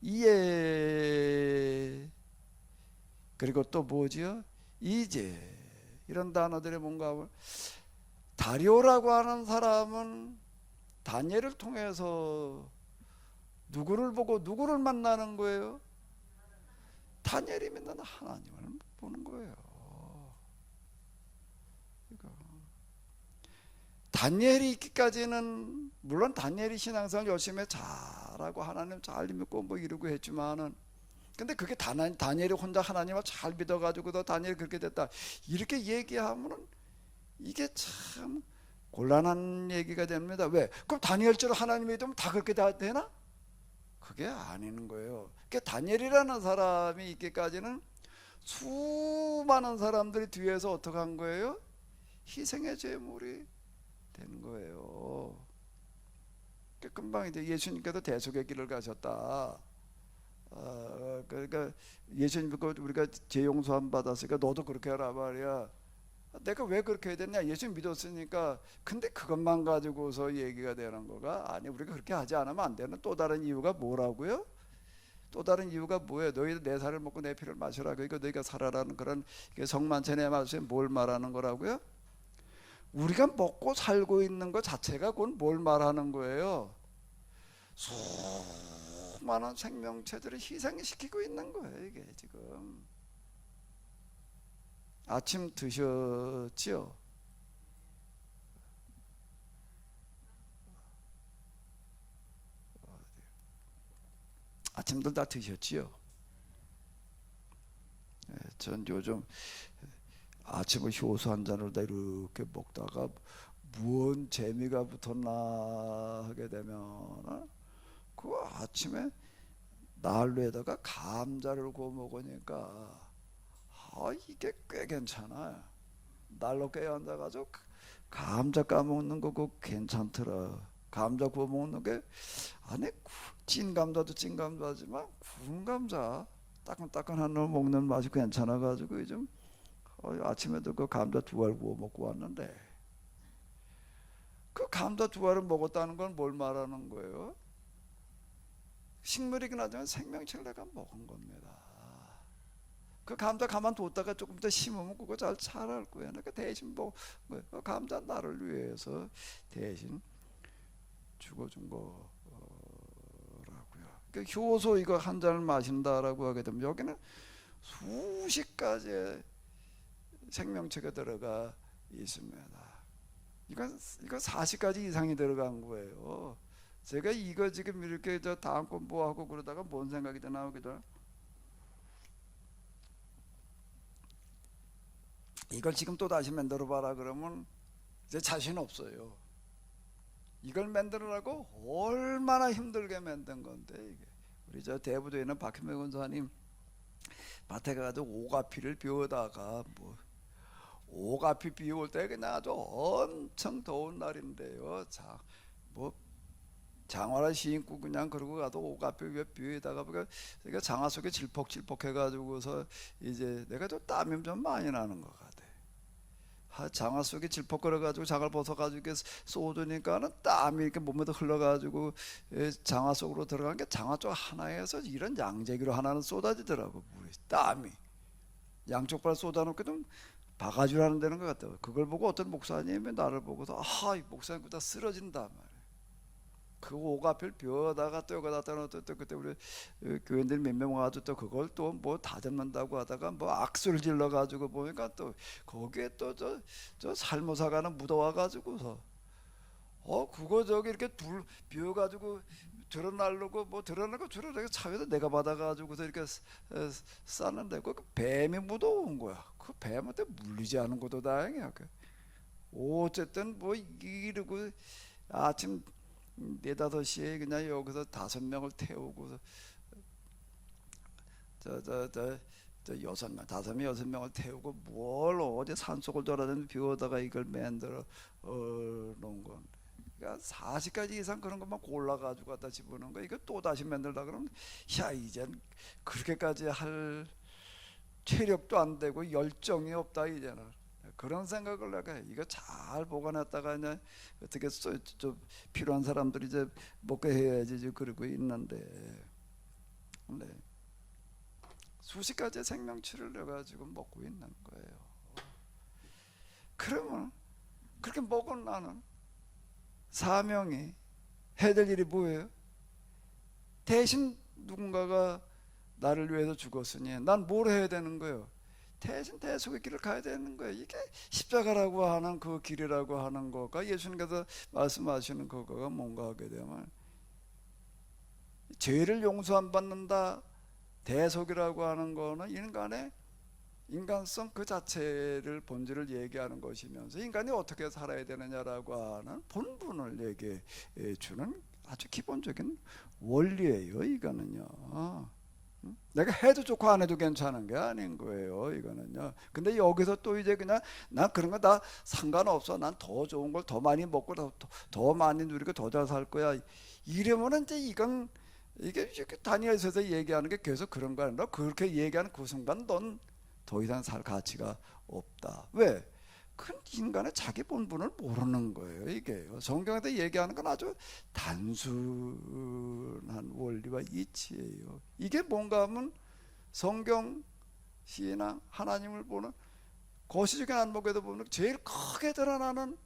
이에 그리고 또 뭐지요? 이제 이런 단어들이 뭔가 하면 다리오라고 하는 사람은 다니엘을 통해서 누구를 보고 누구를 만나는 거예요? 다니엘이 믿는 하나님을 보는 거예요. 다니엘이 있기까지는 물론 다니엘이 신앙생활 열심히 잘하고 하나님 잘 믿고 뭐 이러고 했지만은 근데 그게 다니엘이 혼자 하나님을 잘 믿어가지고도 다니엘이 그렇게 됐다 이렇게 얘기하면은 이게 참 곤란한 얘기가 됩니다. 왜? 그럼 다니엘처럼 하나님이 믿으면 다 그렇게 다 되나? 그게 아닌 거예요. 그러니까 다니엘이라는 사람이 있기까지는 수많은 사람들이 뒤에서 어떻게 한 거예요? 희생의 제물이 된 거예요. 금방 이제 예수님께서 대속의 길을 가셨다. 그러니까 예수님 믿고 우리가 재용서함 받았으니까 너도 그렇게 하라 말이야. 내가 왜 그렇게 해야 되냐? 예수님 믿었으니까. 근데 그것만 가지고서 얘기가 되는 거가 아니 우리가 그렇게 하지 않으면 안 되는 또 다른 이유가 뭐라고요? 또 다른 이유가 뭐예요? 너희들 내 살을 먹고 내 피를 마시라. 그러니까 너희가 살아라는 그런 성만찬의 말씀에 뭘 말하는 거라고요? 우리가 먹고 살고 있는 것 자체가 그건 뭘 말하는 거예요? 수많은 생명체들을 희생시키고 있는 거예요. 이게 지금 아침 드셨지요? 아침들 다 드셨지요? 전 요즘 아침에 효소 한 잔을 다 이렇게 먹다가 무언 재미가 붙었나 하게 되면 그 아침에 난로에다가 감자를 구워 먹으니까 이게 꽤 괜찮아요. 난로 깨 앉아가지고 감자 까먹는 거 그거 괜찮더라. 감자 구워 먹는 게 안에 찐 감자도 찐 감자지만 구운 감자 따끈따끈한 거 먹는 맛이 괜찮아가지고 요즘 아침에도 그 감자 2알 구워 먹고 왔는데, 그 감자 2알을 먹었다는 건 뭘 말하는 거예요? 식물이긴 하지만 생명체를 내가 먹은 겁니다. 그 감자 가만 뒀다가 조금 더 심으면 그거 잘 자랄 거야. 그러니까 대신 그 감자 나를 위해서 대신 죽어준 거라고요. 그러니까 효소 이거 한 잔을 마신다라고 하게 되면 여기는 수십 가지의 생명체가 들어가 있습니다. 이거 40가지 이상이 들어간 거예요. 제가 이거 지금 이렇게 다음 공부하고 그러다가 뭔 생각이 더 나오기도. 이걸 지금 또 다시 만들어 봐라 그러면 이제 자신 없어요. 이걸 만들으라고 얼마나 힘들게 만든 건데 이게. 우리 대부도에 있는 박현명 권사님 밭에 가서 오가피를 비우다가 오가피 비울 때 그냥 아주 엄청 더운 날인데요. 장화를 신고 그냥 그러고 가도 오가피 비에다가 그러니까 장화 속에 질퍽질퍽 해가지고서 이제 내가 좀 땀이 좀 많이 나는 것 같아. 장화 속에 질퍽거려가지고 장을 벗어가지고 쏘주니까는 땀이 이렇게 몸에도 흘러가지고 장화 속으로 들어간 게 장화 쪽 하나에서 이런 양재기로 하나는 쏟아지더라고. 물이 땀이 양쪽 발 쏟아놓고 좀 바가지로 하는 데는 것 같아요. 그걸 보고 어떤 목사님이 나를 보고서 이 목사님 그다 쓰러진다 말이에요. 그 오가피를 벼다가 또 여기다 또 그때 우리 교인들 몇 명 와가지고 또 그걸 또 다듬는다고 하다가 악수를 질러가지고 보니까 또 거기에 또 저 살모사가는 묻어와가지고서 그거 이렇게 비워가지고 드러나려고 드러나고 차에서 내가 받아가지고서 이렇게 쌌는데 그 뱀이 묻어온 거야. 그 뱀한테 물리지 않은 것도 다행이야. 어쨌든 이러고 아침 4-5시에 그냥 여기서 5명을 태우고 저 6명, 5명, 6명을 태우고 뭘 어디 산속을 돌아다니면서 비오다가 이걸 만들어 놓은 건데, 그러니까 40가지 이상 그런 것만 골라가지고 갖다 집어넣은 거. 이거 또 다시 만들다 그러면 이젠 그렇게까지 할 체력도 안 되고 열정이 없다 이제는. 그런 생각을 내가 이거 잘 보관했다가 이제 어떻게 좀 필요한 사람들이 이제 먹게 해야지 그러고 있는데, 네. 수십 가지의 생명체를 내가 지금 먹고 있는 거예요. 그러면 그렇게 먹은 나는 사명이 해야 될 일이 뭐예요? 대신 누군가가 나를 위해서 죽었으니 난 뭘 해야 되는 거예요? 대신 대속의 길을 가야 되는 거예요. 이게 십자가라고 하는 그 길이라고 하는 거가, 예수님께서 말씀하시는 그거가 뭔가 하게 되면 죄를 용서 안 받는다. 대속이라고 하는 거는 인간의 인간성 그 자체를 본질을 얘기하는 것이면서 인간이 어떻게 살아야 되느냐라고 하는 본분을 얘기해 주는 아주 기본적인 원리예요. 이거는요. 내가 해도 좋고 안 해도 괜찮은 게 아닌 거예요. 이거는요. 근데 여기서 또 이제 그냥 난 그런 거 다 상관없어. 난 더 좋은 걸 더 많이 먹고 더 많이 누리고 더 잘 살 거야. 이러면은 이제 이게 다니엘서에서 얘기하는 게 계속 그런 거 아니라, 그렇게 얘기하는 그 순간 넌 더 이상 살 가치가 없다. 왜? 그 인간의 자기 본분을 모르는 거예요. 이게 성경에서 얘기하는 건 아주 단순한 원리와 이치예요. 이게 뭔가 하면 성경, 신앙, 하나님을 보는 거시적인 안목에도 보면 제일 크게 드러나는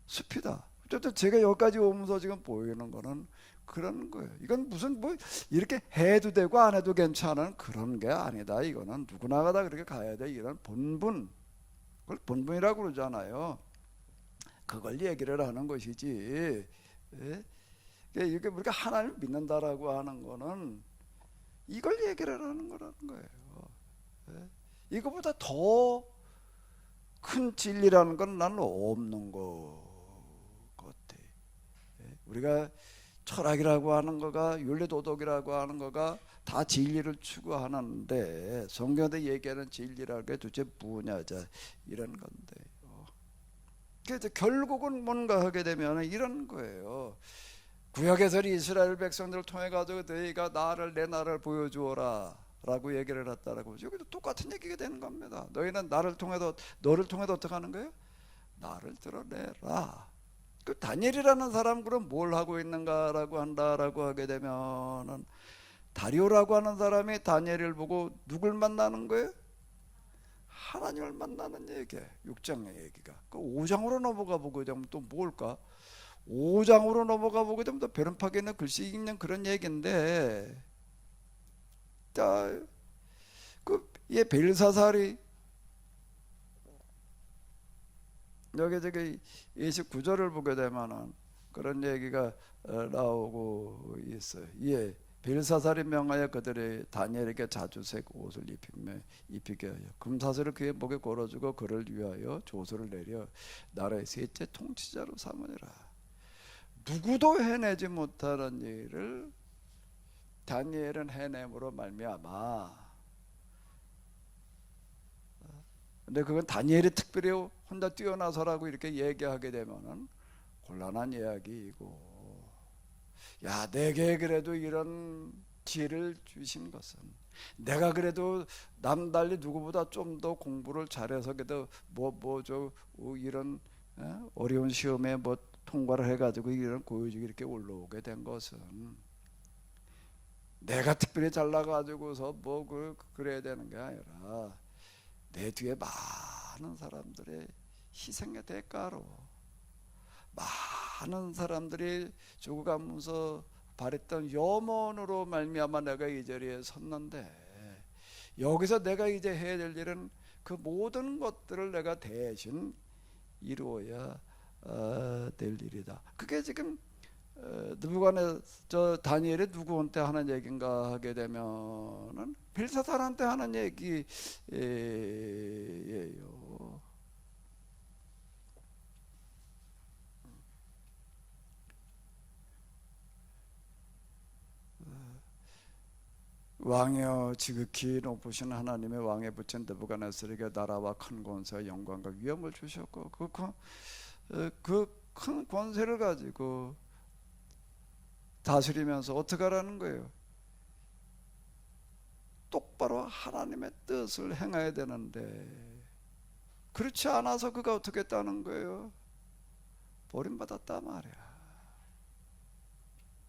숲이다. 어쨌든 제가 여기까지 오면서 지금 보이는 거는 그런 거예요. 이건 무슨 뭐 이렇게 해도 되고 안 해도 괜찮은 그런 게 아니다. 이거는 누구나 다 그렇게 가야 돼. 이런 본분, 그걸 본분이라고 그러잖아요. 그걸 얘기를 하는 것이지. 예? 이게 우리가 하나님을 믿는다라고 하는 거는 이걸 얘기를 하는 거라는 거예요. 예? 이거보다 더 큰 진리라는 건 나는 없는 것 같아. 예? 우리가 철학이라고 하는 거가 윤리도덕이라고 하는 거가 다 진리를 추구하는데 성경에 얘기하는 진리라는 게 도대체 뭐냐 이런 건데요. 그래서 결국은 뭔가 하게 되면 이런 거예요. 구약에서 이스라엘 백성들을 통해 가지고 너희가 내 나를 보여주어라 라고 얘기를 했다라고. 여기도 똑같은 얘기가 되는 겁니다. 너희는 너를 통해서 어떻게 하는 거예요? 나를 드러내라. 그 다니엘이라는 사람 그럼 뭘 하고 있는가라고 한다라고 하게 되면은 다리오라고 하는 사람이 다니엘을 보고 누굴 만나는 거예요? 하나님을 만나는 얘기예요. 6장의 얘기가. 그 5장으로 넘어가 보게 되면 또 뭘까? 5장으로 넘어가 보게 되면 또 베른팍에 있는 글씨 읽는 그런 얘기인데, 자, 이 벨사살이 저기 29절을 보게 되면은 그런 얘기가 나오고 있어요. 예, 벨사살이 명하여 그들의 다니엘에게 자주색 옷을 입히게 하여 금사슬을 그의 목에 걸어주고 그를 위하여 조서를 내려 나라의 셋째 통치자로 삼으니라. 누구도 해내지 못하는 일을 다니엘은 해냄으로 말미암아. 근데 그건 다니엘이 특별히 혼자 뛰어나서라고 이렇게 얘기하게 되면은 곤란한 이야기이고, 야, 내게 그래도 이런 지혜를 주신 것은, 내가 그래도 남달리 누구보다 좀 더 공부를 잘해서 그래도 이런 어려운 시험에 통과를 해가지고 이런 고유직이 이렇게 올라오게 된 것은, 내가 특별히 잘나가지고서 그래야 되는 게 아니라 내 뒤에 많은 사람들의 희생의 대가로, 많은 사람들이 죽어가면서 바랬던 염원으로 말미암아 내가 이 자리에 섰는데, 여기서 내가 이제 해야 될 일은 그 모든 것들을 내가 대신 이루어야 될 일이다. 그게 지금 다니엘이 누구한테 하는 얘기인가 하게 되면은 벨사살한테 하는 얘기예요. 왕이여 지극히 높으신 하나님의 왕에 붙인 느부갓네살에게 나라와 큰 권세와 영광과 위엄을 주셨고 그 큰 권세를 가지고 다스리면서 어떻게 하라는 거예요? 똑바로 하나님의 뜻을 행해야 되는데 그렇지 않아서 그가 어떻게 했다는 거예요? 버림받았다 말이야.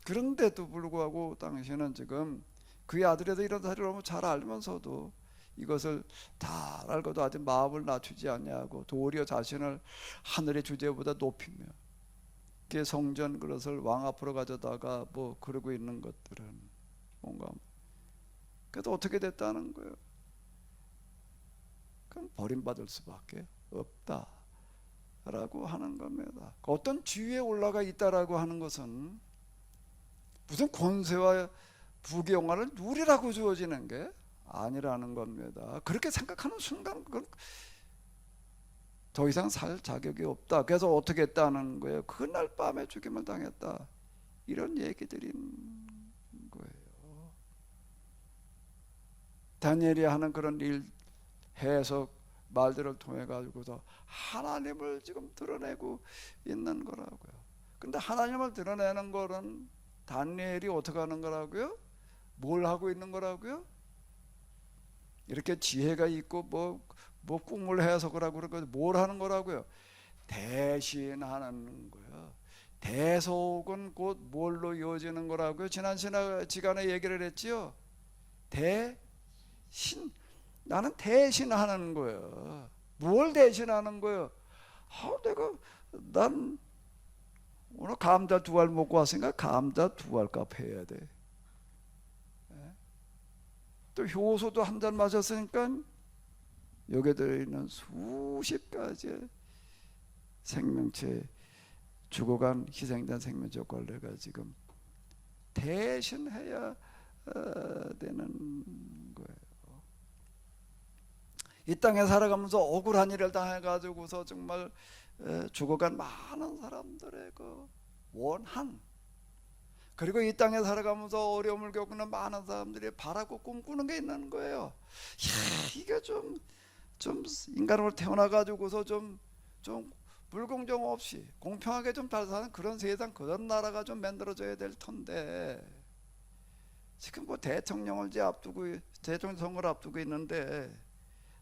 그런데도 불구하고 당신은 지금 그의 아들에도 이런 사실을 너무 잘 알면서도 이것을 다 알고도 아직 마음을 낮추지 않냐고 도리어 자신을 하늘의 주제보다 높이며 그 성전 그릇을 왕 앞으로 가져다가 그러고 있는 것들은 뭔가 그래도 어떻게 됐다는 거예요? 그럼 버림받을 수밖에 없다라고 하는 겁니다. 어떤 지위에 올라가 있다라고 하는 것은 무슨 권세와 부귀영화를 누리라고 주어지는 게 아니라는 겁니다. 그렇게 생각하는 순간 그건 더 이상 살 자격이 없다. 그래서 어떻게 했다는 거예요? 그날 밤에 죽임을 당했다. 이런 얘기들인 거예요. 다니엘이 하는 그런 일 해석 말들을 통해 가지고서 하나님을 지금 드러내고 있는 거라고요. 근데 하나님을 드러내는 거는 다니엘이 어떻게 하는 거라고요? 뭘 하고 있는 거라고요? 이렇게 지혜가 있고 꿈을 해석을 하고 그러고 뭘 하는 거라고요? 대신하는 거예요. 대속은 곧 뭘로 이어지는 거라고요? 지난 시간에 얘기를 했지요. 대신, 나는 대신하는 거예요. 뭘 대신하는 거예요? 난 오늘 감자 2알 먹고 왔으니까 감자 2알값 해야 돼. 또 효소도 한 잔 마셨으니까 여기에 들어있는 수십 가지의 생명체, 죽어간 희생된 생명체 권리가 지금 대신해야 되는 거예요. 이 땅에 살아가면서 억울한 일을 당해가지고서 정말 죽어간 많은 사람들의 그 원한, 그리고 이 땅에 살아가면서 어려움을 겪는 많은 사람들이 바라고 꿈꾸는 게 있는 거예요. 이게 좀 인간으로 태어나가지고서 좀 불공정 없이 공평하게 좀 잘 사는 그런 세상, 그런 나라가 좀 만들어져야 될 텐데, 지금 뭐 대통령을 이제 앞두고, 대통령 선거를 앞두고 있는데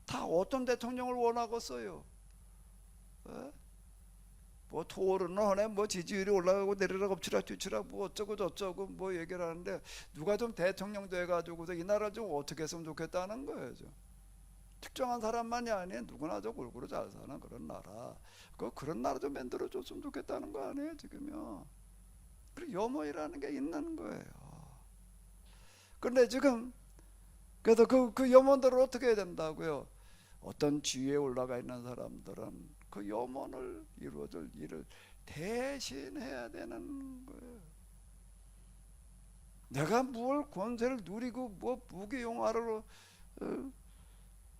다 어떤 대통령을 원하겠어요? 뭐 토론을 하네, 뭐 지지율이 올라가고 내리락 엎치락 뒤치락 뭐 어쩌고 저쩌고 뭐 얘기를 하는데, 누가 좀 대통령 돼가지고서 이 나라를 좀 어떻게 했으면 좋겠다는 거예요. 좀 특정한 사람만이 아니에요. 누구나 저 골고루 잘 사는 그런 나라, 그런 나라 좀 만들어줬으면 좋겠다는 거 아니에요 지금요. 그리고 염원이라는 게 있는 거예요. 그런데 지금 그래서 그 염원들을 어떻게 해야 된다고요? 어떤 지위에 올라가 있는 사람들은 그 염원을 이루어줄 일을 대신해야 되는 거예요. 내가 뭘 권세를 누리고 뭐 무기용화를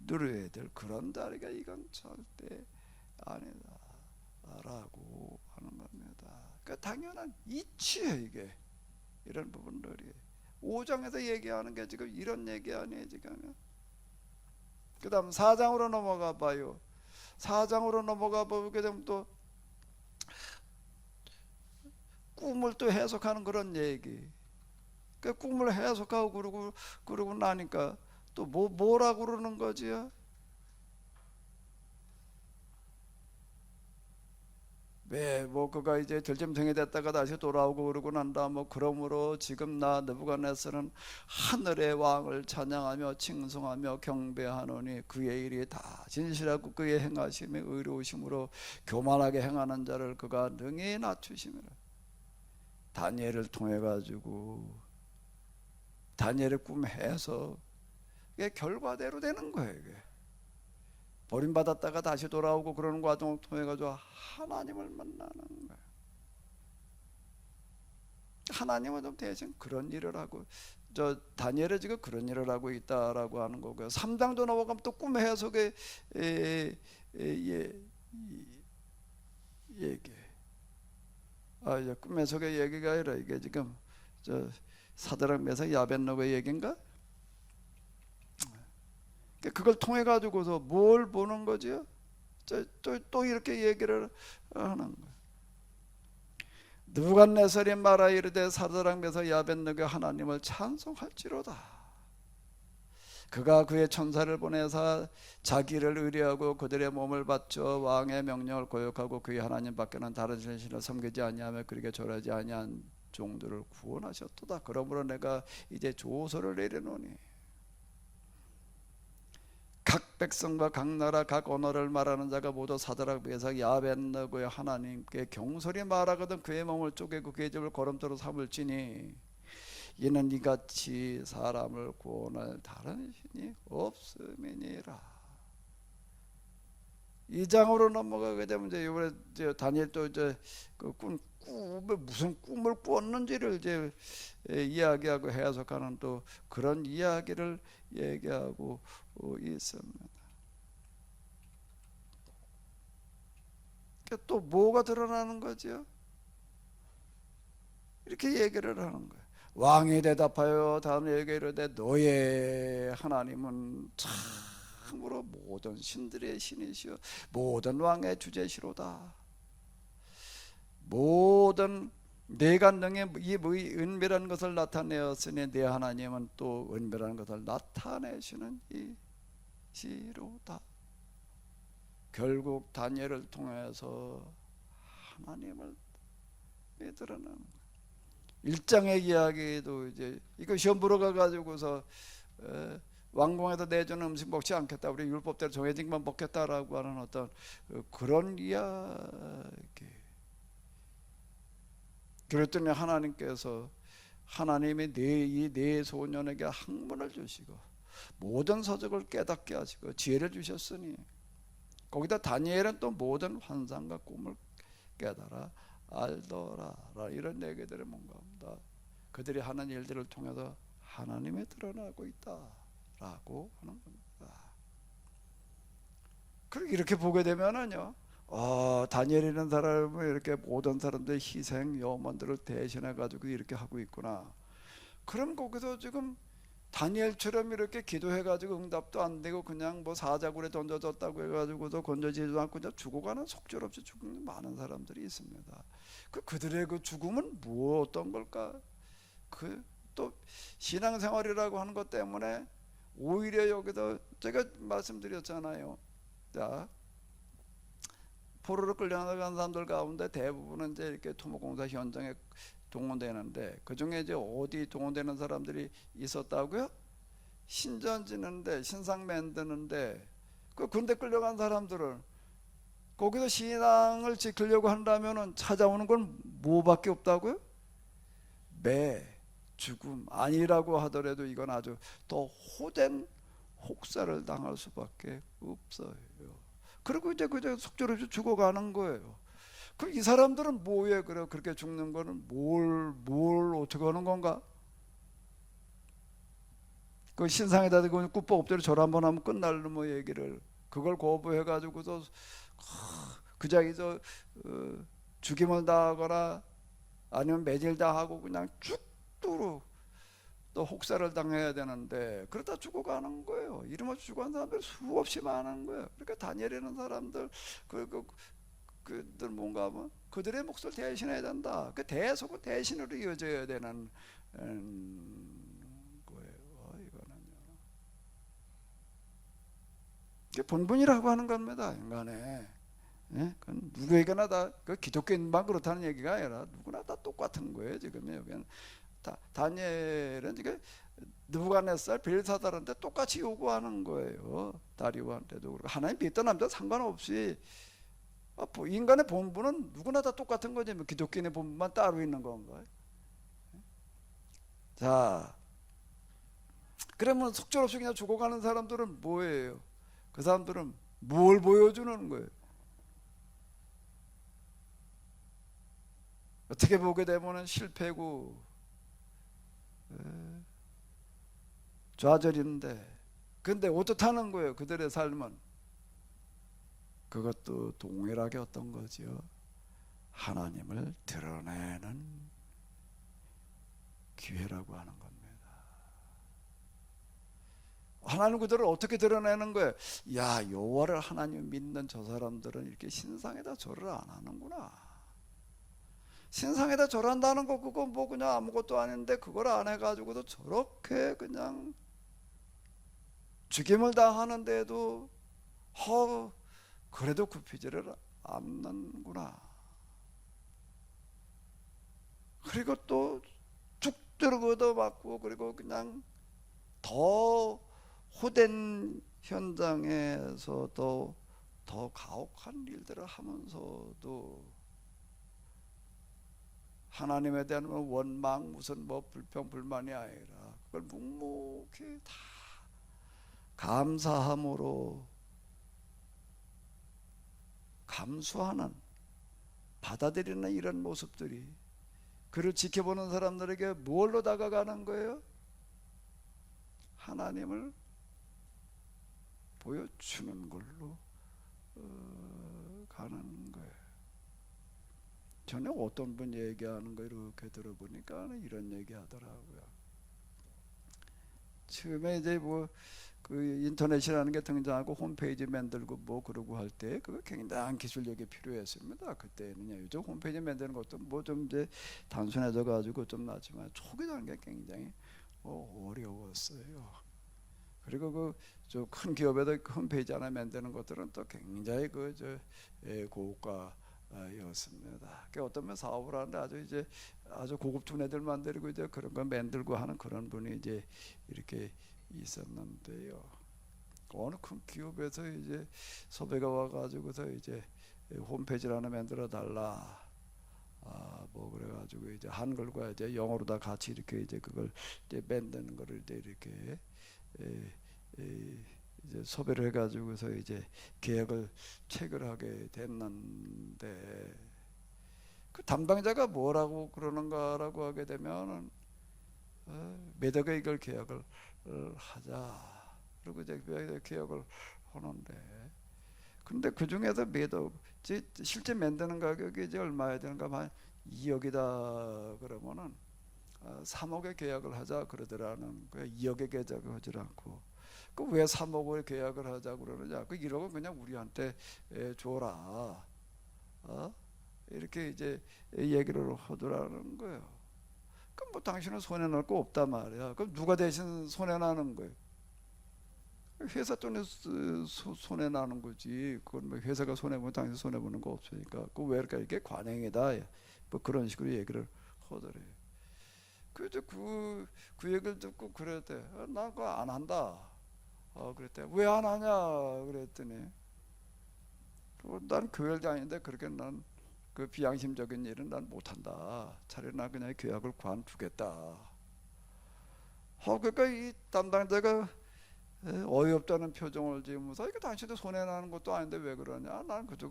누려야 될 그런 자리가 이건 절대 아니다라고 하는 겁니다. 그러니까 당연한 이치예요 이게. 이런 부분들이 5장에서 얘기하는 게 지금 이런 얘기 아니에요 지금. 그 다음 4장으로 넘어가 봐요. 4장으로 넘어가 보게 되면 또 꿈을 또 해석하는 그런 얘기. 그 꿈을 해석하고 그러고 나니까 또 뭐라고 그러는 거지요? 왜 뭐 그가 이제 들짐승이 됐다가 다시 돌아오고 그러고 난다. 뭐 그러므로 지금 나 느부갓네살은 하늘의 왕을 찬양하며 칭송하며 경배하노니 그의 일이 다 진실하고 그의 행하심이 의로우심으로 교만하게 행하는 자를 그가 능히 낮추심이라. 다니엘을 통해 가지고 다니엘의 꿈 해서 이게 결과대로 되는 거예요. 이게 버림받았다가 다시 돌아오고 그러는 과정을 통해 가지고 하나님을 만나는 거예요. 하나님은 좀 대신 그런 일을 하고, 저 다니엘이 지금 그런 일을 하고 있다라고 하는 거고요. 3장도 넘어가면 또 꿈 해석의 얘기. 이제 꿈 해석의 얘기가 아니라 이게 지금 저 사드락 메삭 야벳노고의 얘기인가? 그걸 통해 가지고서 뭘 보는 거죠? 또 이렇게 얘기를 하는 거예요. 느부갓네살이 말하 이르되 사드락 메삭 야벳노고 하나님을 찬송할지로다. 그가 그의 천사를 보내사 자기를 의뢰하고 그들의 몸을 바쳐 왕의 명령을 거역하고 그의 하나님 밖에는 다른 신을 섬기지 아니하며 그에게 절하지 아니한 종들을 구원하셨도다. 그러므로 내가 이제 조서를 내려노니 각 백성과 각 나라 각 언어를 말하는 자가 모두 사드락 메삭 야벳노고의 하나님께 경솔히 말하거든 그의 몸을 쪼개고 그의 집을 거름토로 삼을지니 이는 이같이 사람을 구원할 다른 신이 없음이니라. 2장으로 넘어가게 되면 이제 이번에 다니엘 또 이제 그 꿈에 무슨 꿈을 꿨는지를 이제 이야기하고 해석하는 또 그런 이야기를 얘기하고 있습니다. 또 뭐가 드러나는 거죠? 이렇게 얘기를 하는 거예요. 왕이 대답하여 다니엘에게 이르되 너의 하나님은 참으로 모든 신들의 신이시여 모든 왕의 주제시로다. 모든 내가 능히 이 은밀한 것을 나타내었으니 내 하나님은 또 은밀한 것을 나타내시는 이시로다. 결국 다니엘을 통해서 하나님을 믿으라는 거예요. 1장의 이야기도 이제 이거 시험 보러 가가지고서 왕궁에서 내주는 음식 먹지 않겠다, 우리 율법대로 정해진 것만 먹겠다라고 하는 어떤 그런 이야기. 그랬더니 하나님께서 하나님이 이 네 소년에게 학문을 주시고 모든 서적을 깨닫게 하시고 지혜를 주셨으니 거기다 다니엘은 또 모든 환상과 꿈을 깨달아 알더라. 이런 얘기들이 뭔가 합니다. 그들이 하는 일들을 통해서 하나님이 드러나고 있다라고 하는 겁니다. 그리고 이렇게 보게 되면은요, 다니엘이라는 사람은 이렇게 모든 사람들의 희생, 염원들을 대신해 가지고 이렇게 하고 있구나. 그럼 거기서 지금 다니엘처럼 이렇게 기도해 가지고 응답도 안 되고 그냥 뭐 사자굴에 던져졌다고 해가지고도 건져지지도 않고 그냥 죽어가는 속절없이 죽는 많은 사람들이 있습니다. 그들의 그 죽음은 어떤 걸까? 또 신앙생활이라고 하는 것 때문에 오히려 여기서 제가 말씀드렸잖아요. 자, 포로로 끌려나간 사람들 가운데 대부분은 이제 이렇게 토목공사 현장에 동원되는데 그 중에 이제 어디 동원되는 사람들이 있었다고요? 신전 짓는데, 신상 만드는데, 그 군대 끌려간 사람들을 거기서 신앙을 지키려고 한다면은 찾아오는 건 뭐밖에 없다고요? 매, 죽음 아니라고 하더라도 이건 아주 더 호된 혹사를 당할 수밖에 없어요. 그리고 이제 그저 속절없이 죽어가는 거예요. 이 사람들은 뭐에 그렇게 죽는 거는 뭘 어떻게 하는 건가? 그 신상에다 대고 굿복 엎드려 절 한번 하면 끝날 뭐 얘기를 그걸 거부해 가지고서 그 자기서 죽임을 당하거나 아니면 매질 당하고 그냥 죽도록 또 혹사를 당해야 되는데 그러다 죽어가는 거예요. 이름없이 죽어가는 사람들이 수없이 많은 거예요. 그러니까 다니엘이라는 사람들 그들 뭔가 하면 그들의 몫을 대신해야 된다. 그 대속은 대신으로 이어져야 되는 거예요. 이거는요. 이게 본분이라고 하는 겁니다. 인간의. 예? 그건 누구에게나 다 그 기독교인만 그렇다는 얘기가 아니라 누구나 다 똑같은 거예요. 지금 여기는 다니엘은 이게 느부갓네살 벨사살한테 똑같이 요구하는 거예요. 다리오한테도 그렇고 하나님 믿던 남자 상관없이 인간의 본분은 누구나 다 똑같은 거지 뭐 기독교인의 본분만 따로 있는 건가요? 자, 그러면 속절없이 그냥 죽어가는 사람들은 뭐예요? 그 사람들은 뭘 보여주는 거예요? 어떻게 보게 되면 실패고 좌절인데 근데 어떻다는 거예요? 그들의 삶은 그것도 동일하게 어떤 거죠? 하나님을 드러내는 기회라고 하는 겁니다. 하나님 그들을 어떻게 드러내는 거예요? 야, 여호와를 하나님 믿는 저 사람들은 이렇게 신상에다 절을 안 하는구나. 신상에다 절한다는 거 그거 뭐 그냥 아무것도 아닌데 그걸 안 해가지고도 저렇게 그냥 죽임을 당하는데도 그래도 굽히지를 않는구나. 그리고 또 죽도록 얻어맞고 그리고 그냥 더 호된 현장에서도 더 가혹한 일들을 하면서도 하나님에 대한 원망 무슨 뭐 불평 불만이 아니라 그걸 묵묵히 다 감사함으로 감수하는 받아들이는 이런 모습들이 그를 지켜보는 사람들에게 뭘로 다가가는 거예요? 하나님을 보여주는 걸로 가는 거예요. 전에 어떤 분 얘기하는 거 이렇게 들어보니까 이런 얘기 하더라고요. 처음에 이제 뭐 그 인터넷이라는 게 등장하고 홈페이지 만들고 뭐 그러고 할 때 그거 굉장한 기술력이 필요했습니다. 그때는요. 요즘 홈페이지 만드는 것도 뭐 좀 이제 단순해져 가지고 좀 낫지만 초기 단계 굉장히 어려웠어요. 그리고 그 저 큰 기업에도 홈페이지 하나 만드는 것들은 또 굉장히 고가였습니다. 어떤 분 사업을 하는데 아주 고급진 애들 만들고 이제 그런 거 만들고 하는 그런 분이 이제 이렇게 있었는데요. 어느 큰 기업에서 이제 섭외가 와가지고서 이제 홈페이지를 하나 만들어 달라 뭐 그래가지고 이제 한글과 이제 영어로 다 같이 이렇게 이제 그걸 이제 만드는 거를 이제 이렇게 이제 소배를 해가지고서 이제 계획을 체결하게 됐는데 그 담당자가 뭐라고 그러는가라고 하게 되면은 매덕에 이걸 계약을 하자. 그리고 이제 계약을 하는데 근데 그 중에서 매덕 실제 만드는 가격이 이제 얼마야 되는가 한 2억이다 그러면은 3억에 계약을 하자 그러더라는 거야. 2억에 계약을 하지 않고 그 왜 3억을 계약을 하자 그러느냐? 그 1억은 그냥 우리한테 줘라. 이렇게 이제 얘기를 하더라는 거예요. 그럼 뭐 당신은 손해 날 거 없단 말이야. 그럼 누가 대신 손해 나는 거예요? 회사 돈에 손해 나는 거지. 그건 뭐 회사가 손해 보면 당신 손해 보는 거 없으니까. 그 왜 이렇게 이게 관행이다. 뭐 그런 식으로 얘기를 하더래요. 그래서 그 얘기를 듣고 그랬대. 나 그거 안 한다. 그랬대. 왜 안 하냐? 그랬더니 난 교회를 다니는데 그렇게 난 그 비양심적인 일은 난 못한다. 차라리 나 그냥 계약을 관두겠다. 그러니까 이 담당자가 어이없다는 표정을 지으면서 이거 당신도 손해 나는 것도 아닌데 왜 그러냐? 난 그저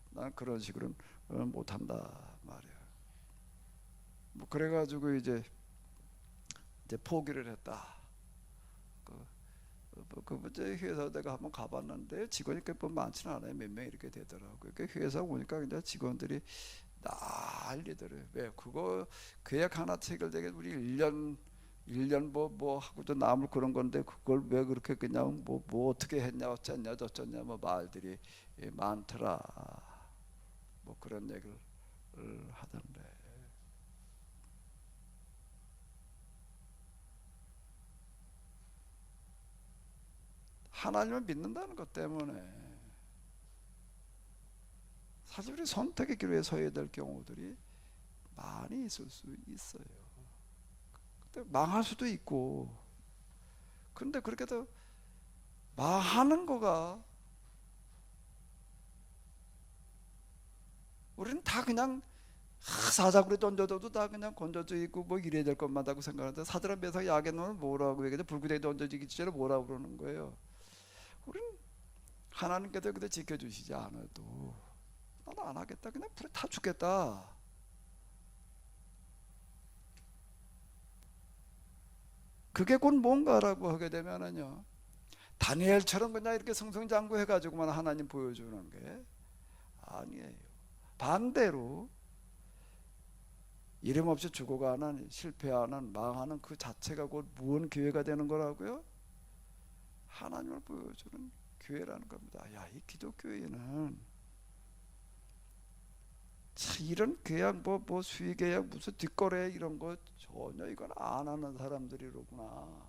난 그런 식으로는 못한다 말이야. 뭐 그래가지고 이제 포기를 했다. 그 회사 내가 한번 가봤는데 직원이 꽤 많지는 않아요. 몇 명 이렇게 되더라고요. 그 회사 오니까 그냥 직원들이 난리더래요. 왜 그거 계약 하나 체결되게 우리 1년 뭐 하고도 남을 그런 건데 그걸 왜 그렇게 그냥 뭐 어떻게 했냐 어쩌냐 저쩌냐 뭐 말들이 많더라. 뭐 그런 얘기를 하던데. 하나님을 믿는다는 것 때문에 사실 우리 선택의 길에 서야 될 경우들이 많이 있을 수 있어요. 근데 망할 수도 있고, 근데 그렇게도 망하는 거가 우리는 다 그냥 사자구리 던져도 다 그냥 건져져 있고 뭐 이래야 될 것만 하고 생각하는데 사드라 메삭 야게노는 뭐라고 얘기해? 불구덩이 던져지기 전에 뭐라고 그러는 거예요? 우리는 하나님께서 그때 지켜주시지 않아도 나는 안 하겠다. 그냥 불에 타 죽겠다. 그게 곧 뭔가라고 하게 되면은요, 다니엘처럼 그냥 이렇게 승승장구해가지고만 하나님 보여주는 게 아니에요. 반대로 이름 없이 죽어가는, 실패하는, 망하는 그 자체가 곧 무언 교회가 되는 거라고요? 하나님을 보여주는 교회라는 겁니다. 야, 이 기독교회는 참 이런 계약 뭐 수의계약 무슨 뒷거래 이런 거 전혀 이건 안 하는 사람들이로구나.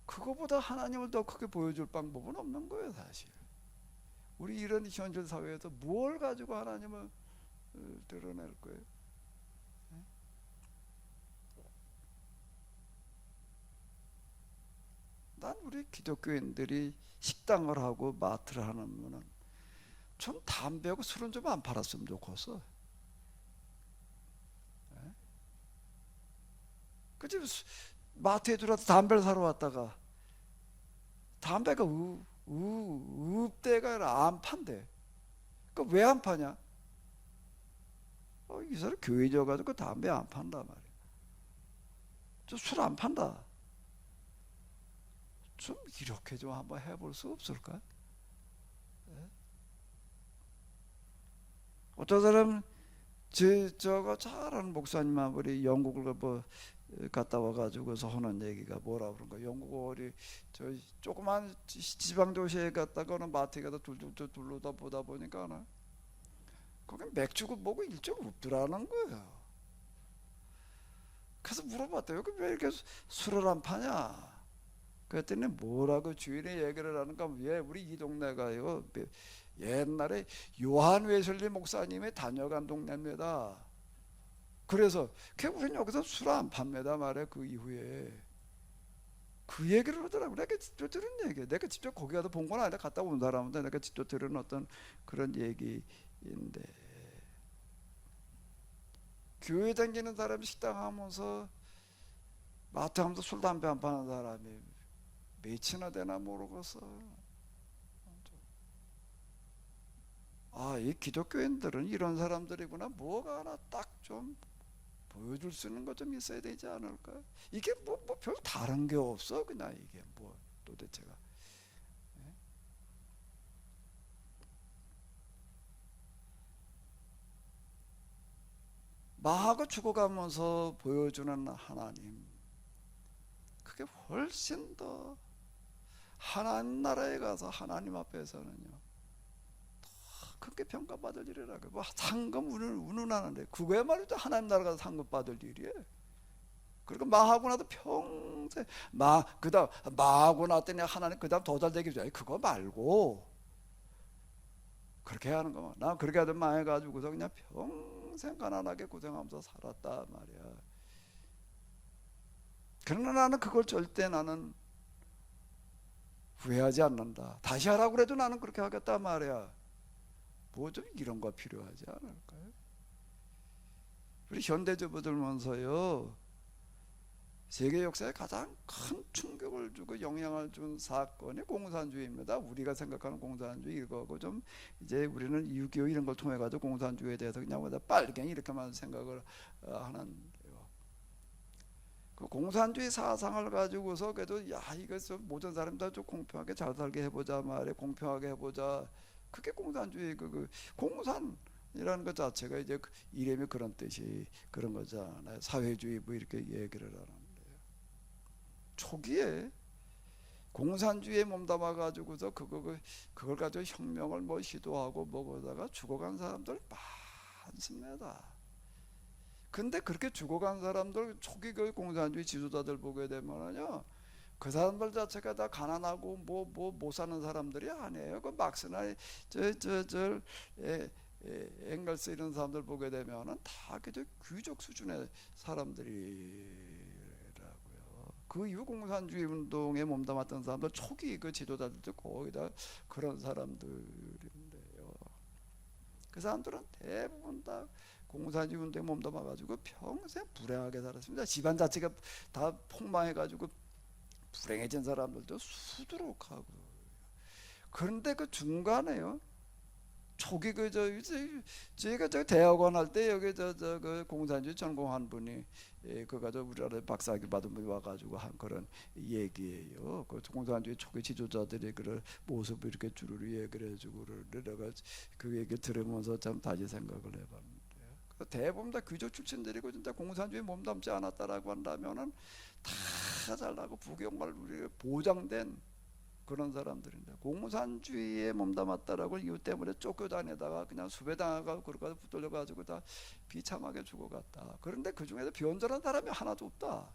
그거보다 하나님을 더 크게 보여줄 방법은 없는 거예요, 사실. 우리 이런 현실 사회에서 뭘 가지고 하나님을 드러낼 거예요? 난 우리 기독교인들이 식당을 하고 마트를 하는 거는 좀 담배하고 술은 좀 안 팔았으면 좋겠어. 그치? 마트에 들어와서 담배를 사러 왔다가 담배가 읍대가 안 판대. 그 왜 안 파냐? 이 사람 교회 져가지고 담배 안 판다 말이야. 저 술 안 판다. 좀 이렇게 좀 한번 해볼 수 없을까? 어떤 사람 저거 잘하는 목사님 아무리 영국을 뭐 갔다 와가지고서 하는 얘기가 뭐라 그런가? 영국 어디 저 조그만 지방 도시에 갔다가는 마트에 가다 둘러다 보다 보니까 거기 맥주고 뭐고 일정 없더라는 거예요. 그래서 물어봤대요. 왜 이렇게 술을 안 파냐? 그랬더니 뭐라고 주인이 얘기를 하는가? 왜 우리 이 동네가요 옛날에 요한 웨슬리 목사님이 다녀간 동네입니다. 그래서 우리는 여기서 술 안 팝니다 말이에요. 그 이후에 그 얘기를 하더라고. 내가 직접 들은 얘기. 내가 직접 거기 가서 본 건 아니라 갔다 온 사람인데 내가 직접 들은 어떤 그런 얘기인데, 교회 다니는 사람이 식당 하면서 마트 하면서 술 담배 안 파는 사람이 몇이나 되나 모르겠어. 아, 이 기독교인들은 이런 사람들이구나. 뭐가 하나 딱 좀 보여줄 수 있는 것 좀 있어야 되지 않을까? 이게 뭐 별 다른 게 없어. 그냥 이게 뭐 도대체가. 마하고 죽어가면서 보여주는 하나님, 그게 훨씬 더 하나님 나라에 가서 하나님 앞에서는요 그게 평가받을 일이라고. 뭐 상금 운운하는데 그거야말로 하나님 나라 가서 상금 받을 일이에요. 그리고 마하고 나도 평생 그다음 마하고 났더니 하나님 그다음 더 잘 되기 전에 그거 말고 그렇게 하는 거만. 나 그렇게 하던 망해가지고서 그냥 평생 가난하게 고생하면서 살았다 말이야. 그러나 나는 그걸 절대 나는 후회하지 않는다. 다시 하라고 그래도 나는 그렇게 하겠다 말이야. 뭐 좀 이런 거 필요하지 않을까요? 우리 현대적으로 들면서요 세계 역사에 가장 큰 충격을 주고 영향을 준 사건이 공산주의입니다. 우리가 생각하는 공산주의 이거고, 좀 이제 우리는 6.25 이런 걸 통해 가지고 공산주의에 대해서 그냥 빨갱이 이렇게만 생각을 하는데요. 그 공산주의 사상을 가지고서 그래도 야 이거 모든 사람들 좀 공평하게 잘 살게 해보자 말이야. 공평하게 해보자. 그게 공산주의 그 공산이라는 것 자체가 이제 이름이 그런 뜻이 그런 거잖아요. 사회주의 뭐 이렇게 얘기를 하는데요. 초기에 공산주의에 몸담아 가지고서 그걸 가지고 혁명을 뭐 시도하고 뭐하다가 죽어간 사람들 많습니다. 근데 그렇게 죽어간 사람들 초기 그 공산주의 지도자들 보게 되면은요 그 사람들 자체가 다 가난하고 뭐 못 사는 사람들이 아니에요. 그 막스나 엥글스 이런 사람들 보게 되면은 다 그저 귀족 수준의 사람들이라고요. 그 이후 공산주의 운동에 몸담았던 사람들 초기 그 지도자들도 거의 다 그런 사람들인데요. 그 사람들은 대부분 다 공산주의 운동에 몸담아가지고 평생 불행하게 살았습니다. 집안 자체가 다 폭망해가지고 불행해진 사람들도 수두룩하고. 그런데 그 중간에요 초기 저희가 저 대학원 할 때 여기 그 공산주의 전공한 분이 그가 저 우리나라에 박사학위 받은 분이 와가지고 한 그런 얘기예요. 그 공산주의 초기 지도자들의 그런 모습을 이렇게 주르르 얘기를 해주고 내가 그 얘기 들으면서 참 다시 생각을 해봤는데. 대부분 다 귀족 출신들이고 진짜 공산주의 몸담지 않았다라고 한다면은 다 잘나고 부경말 우리 보장된 그런 사람들인데 공산주의에 몸담았다라고 이유 때문에 쫓겨다니다가 그냥 수배당하고 그러고 붙들려가지고 다 비참하게 죽어갔다. 그런데 그 중에서 변절한 사람이 하나도 없다.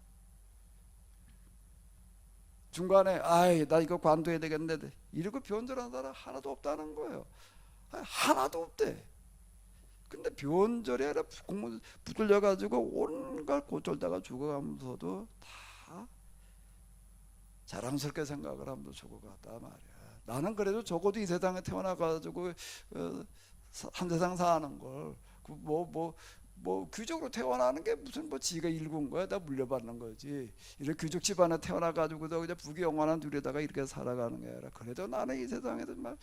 중간에 아이 나 이거 관둬야 되겠는데 이러고 변절한 사람 하나도 없다는 거예요. 하나도 없대. 근데 변절이 아니라 붙들려가지고 온갖 고졸다가 죽어가면서도 다 자랑스럽게 생각을 하면서 죽어갔다 말이야. 나는 그래도 적어도 이 세상에 태어나가지고 한 세상 사는 걸 뭐 귀족으로 태어나는 게 무슨 뭐 지가 일군 거야. 다 물려받는 거지. 이렇게 귀족 집안에 태어나가지고도 그냥 부귀영화한 둘에다가 이렇게 살아가는 게 아니라 그래도 나는 이 세상에서 막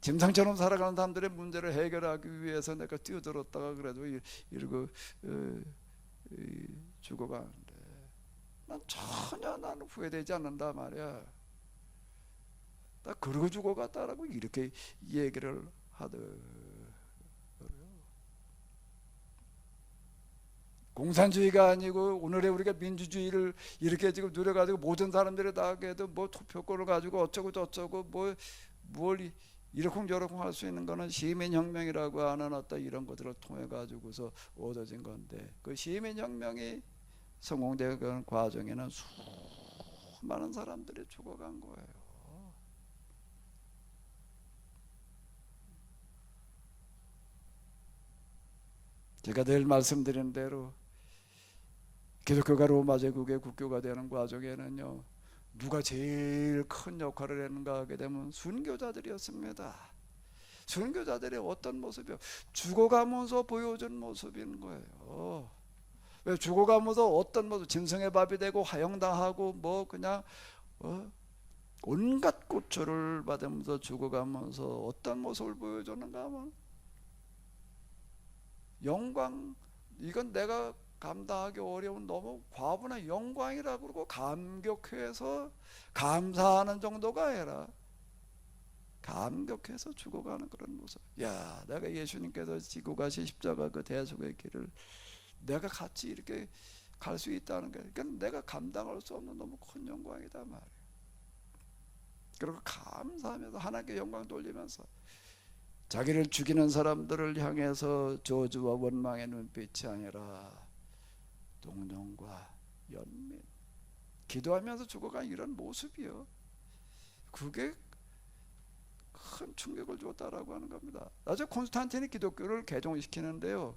짐승처럼 살아가는 사람들의 문제를 해결하기 위해서 내가 뛰어들었다가 그래도 이러고 죽어가는데 난 전혀 나는 후회되지 않는다 말이야. 나 그러고 죽어갔다라고 이렇게 얘기를 하더라고요. 공산주의가 아니고 오늘의 우리가 민주주의를 이렇게 지금 누려가지고 모든 사람들이 다 해도 뭐 투표권을 가지고 어쩌고 저쩌고 뭘 이러쿵저러쿵 할 수 있는 거는 시민혁명이라고 하는 어떤 이런 것들을 통해 가지고서 얻어진 건데 그 시민혁명이 성공되는 과정에는 수많은 사람들이 죽어간 거예요. 제가 늘 말씀드린 대로 기독교가 로마 제국의 국교가 되는 과정에는요, 누가 제일 큰 역할을 했는가 하게 되면 순교자들이었습니다. 순교자들의 어떤 모습이요? 죽어가면서 보여준 모습인 거예요. 왜 죽어가면서 어떤 모습, 짐승의 밥이 되고 화형당하고 뭐 그냥 온갖 고초를 받으면서 죽어가면서 어떤 모습을 보여줬는가 하면 영광, 이건 내가 감당하기 어려운 너무 과분한 영광이라고 그러고 감격해서 감사하는 정도가 아니라 감격해서 죽어가는 그런 모습. 야, 내가 예수님께서 지고 가신 십자가 그 대속의 길을 내가 같이 이렇게 갈 수 있다는 게, 그러니까 내가 감당할 수 없는 너무 큰 영광이다 말이에요. 그리고 감사하면서 하나님께 영광 돌리면서 자기를 죽이는 사람들을 향해서 저주와 원망의 눈빛이 아니라 동정과 연민, 기도하면서 죽어간 이런 모습이요, 그게 큰 충격을 줬다라고 하는 겁니다. 나중에 콘스탄틴이 기독교를 개종시키는데요,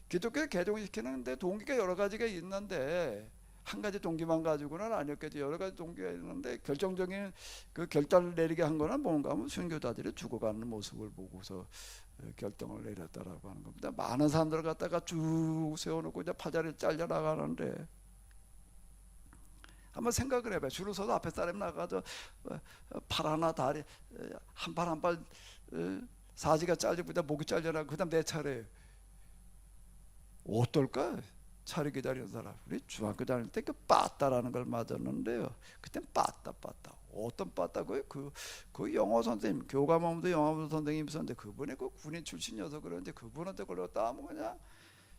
기독교를 개종시키는데 동기가 여러 가지가 있는데 한 가지 동기만 가지고는 아니었겠죠. 여러 가지 동기가 있는데 결정적인 그 결단을 내리게 한 거는 뭔가 하면 순교자들이 죽어가는 모습을 보고서 결정을 내렸다라고 하는 겁니다. 많은 사람들을 갖다가 쭉 세워놓고 이제 팔다리를 잘려 나가는데 한번 생각을 해봐요. 줄을 서서 앞에 사람이 나가서 팔 하나 다리 한 발 한 발 사지가 잘리고 목이 잘려나고 그다음 내 차례예요. 어떨까? 차를 기다리는 사람. 우리 중학교 다닐 때 그 빠따라는 걸 맞았는데요, 그땐 빠따 어떤 빠따고요? 그 영어 선생님, 교감하면도 영어 선생님이 있었는데 그분이 그 군인 출신이어서 그런지 그분한테 걸렸다 하면 그냥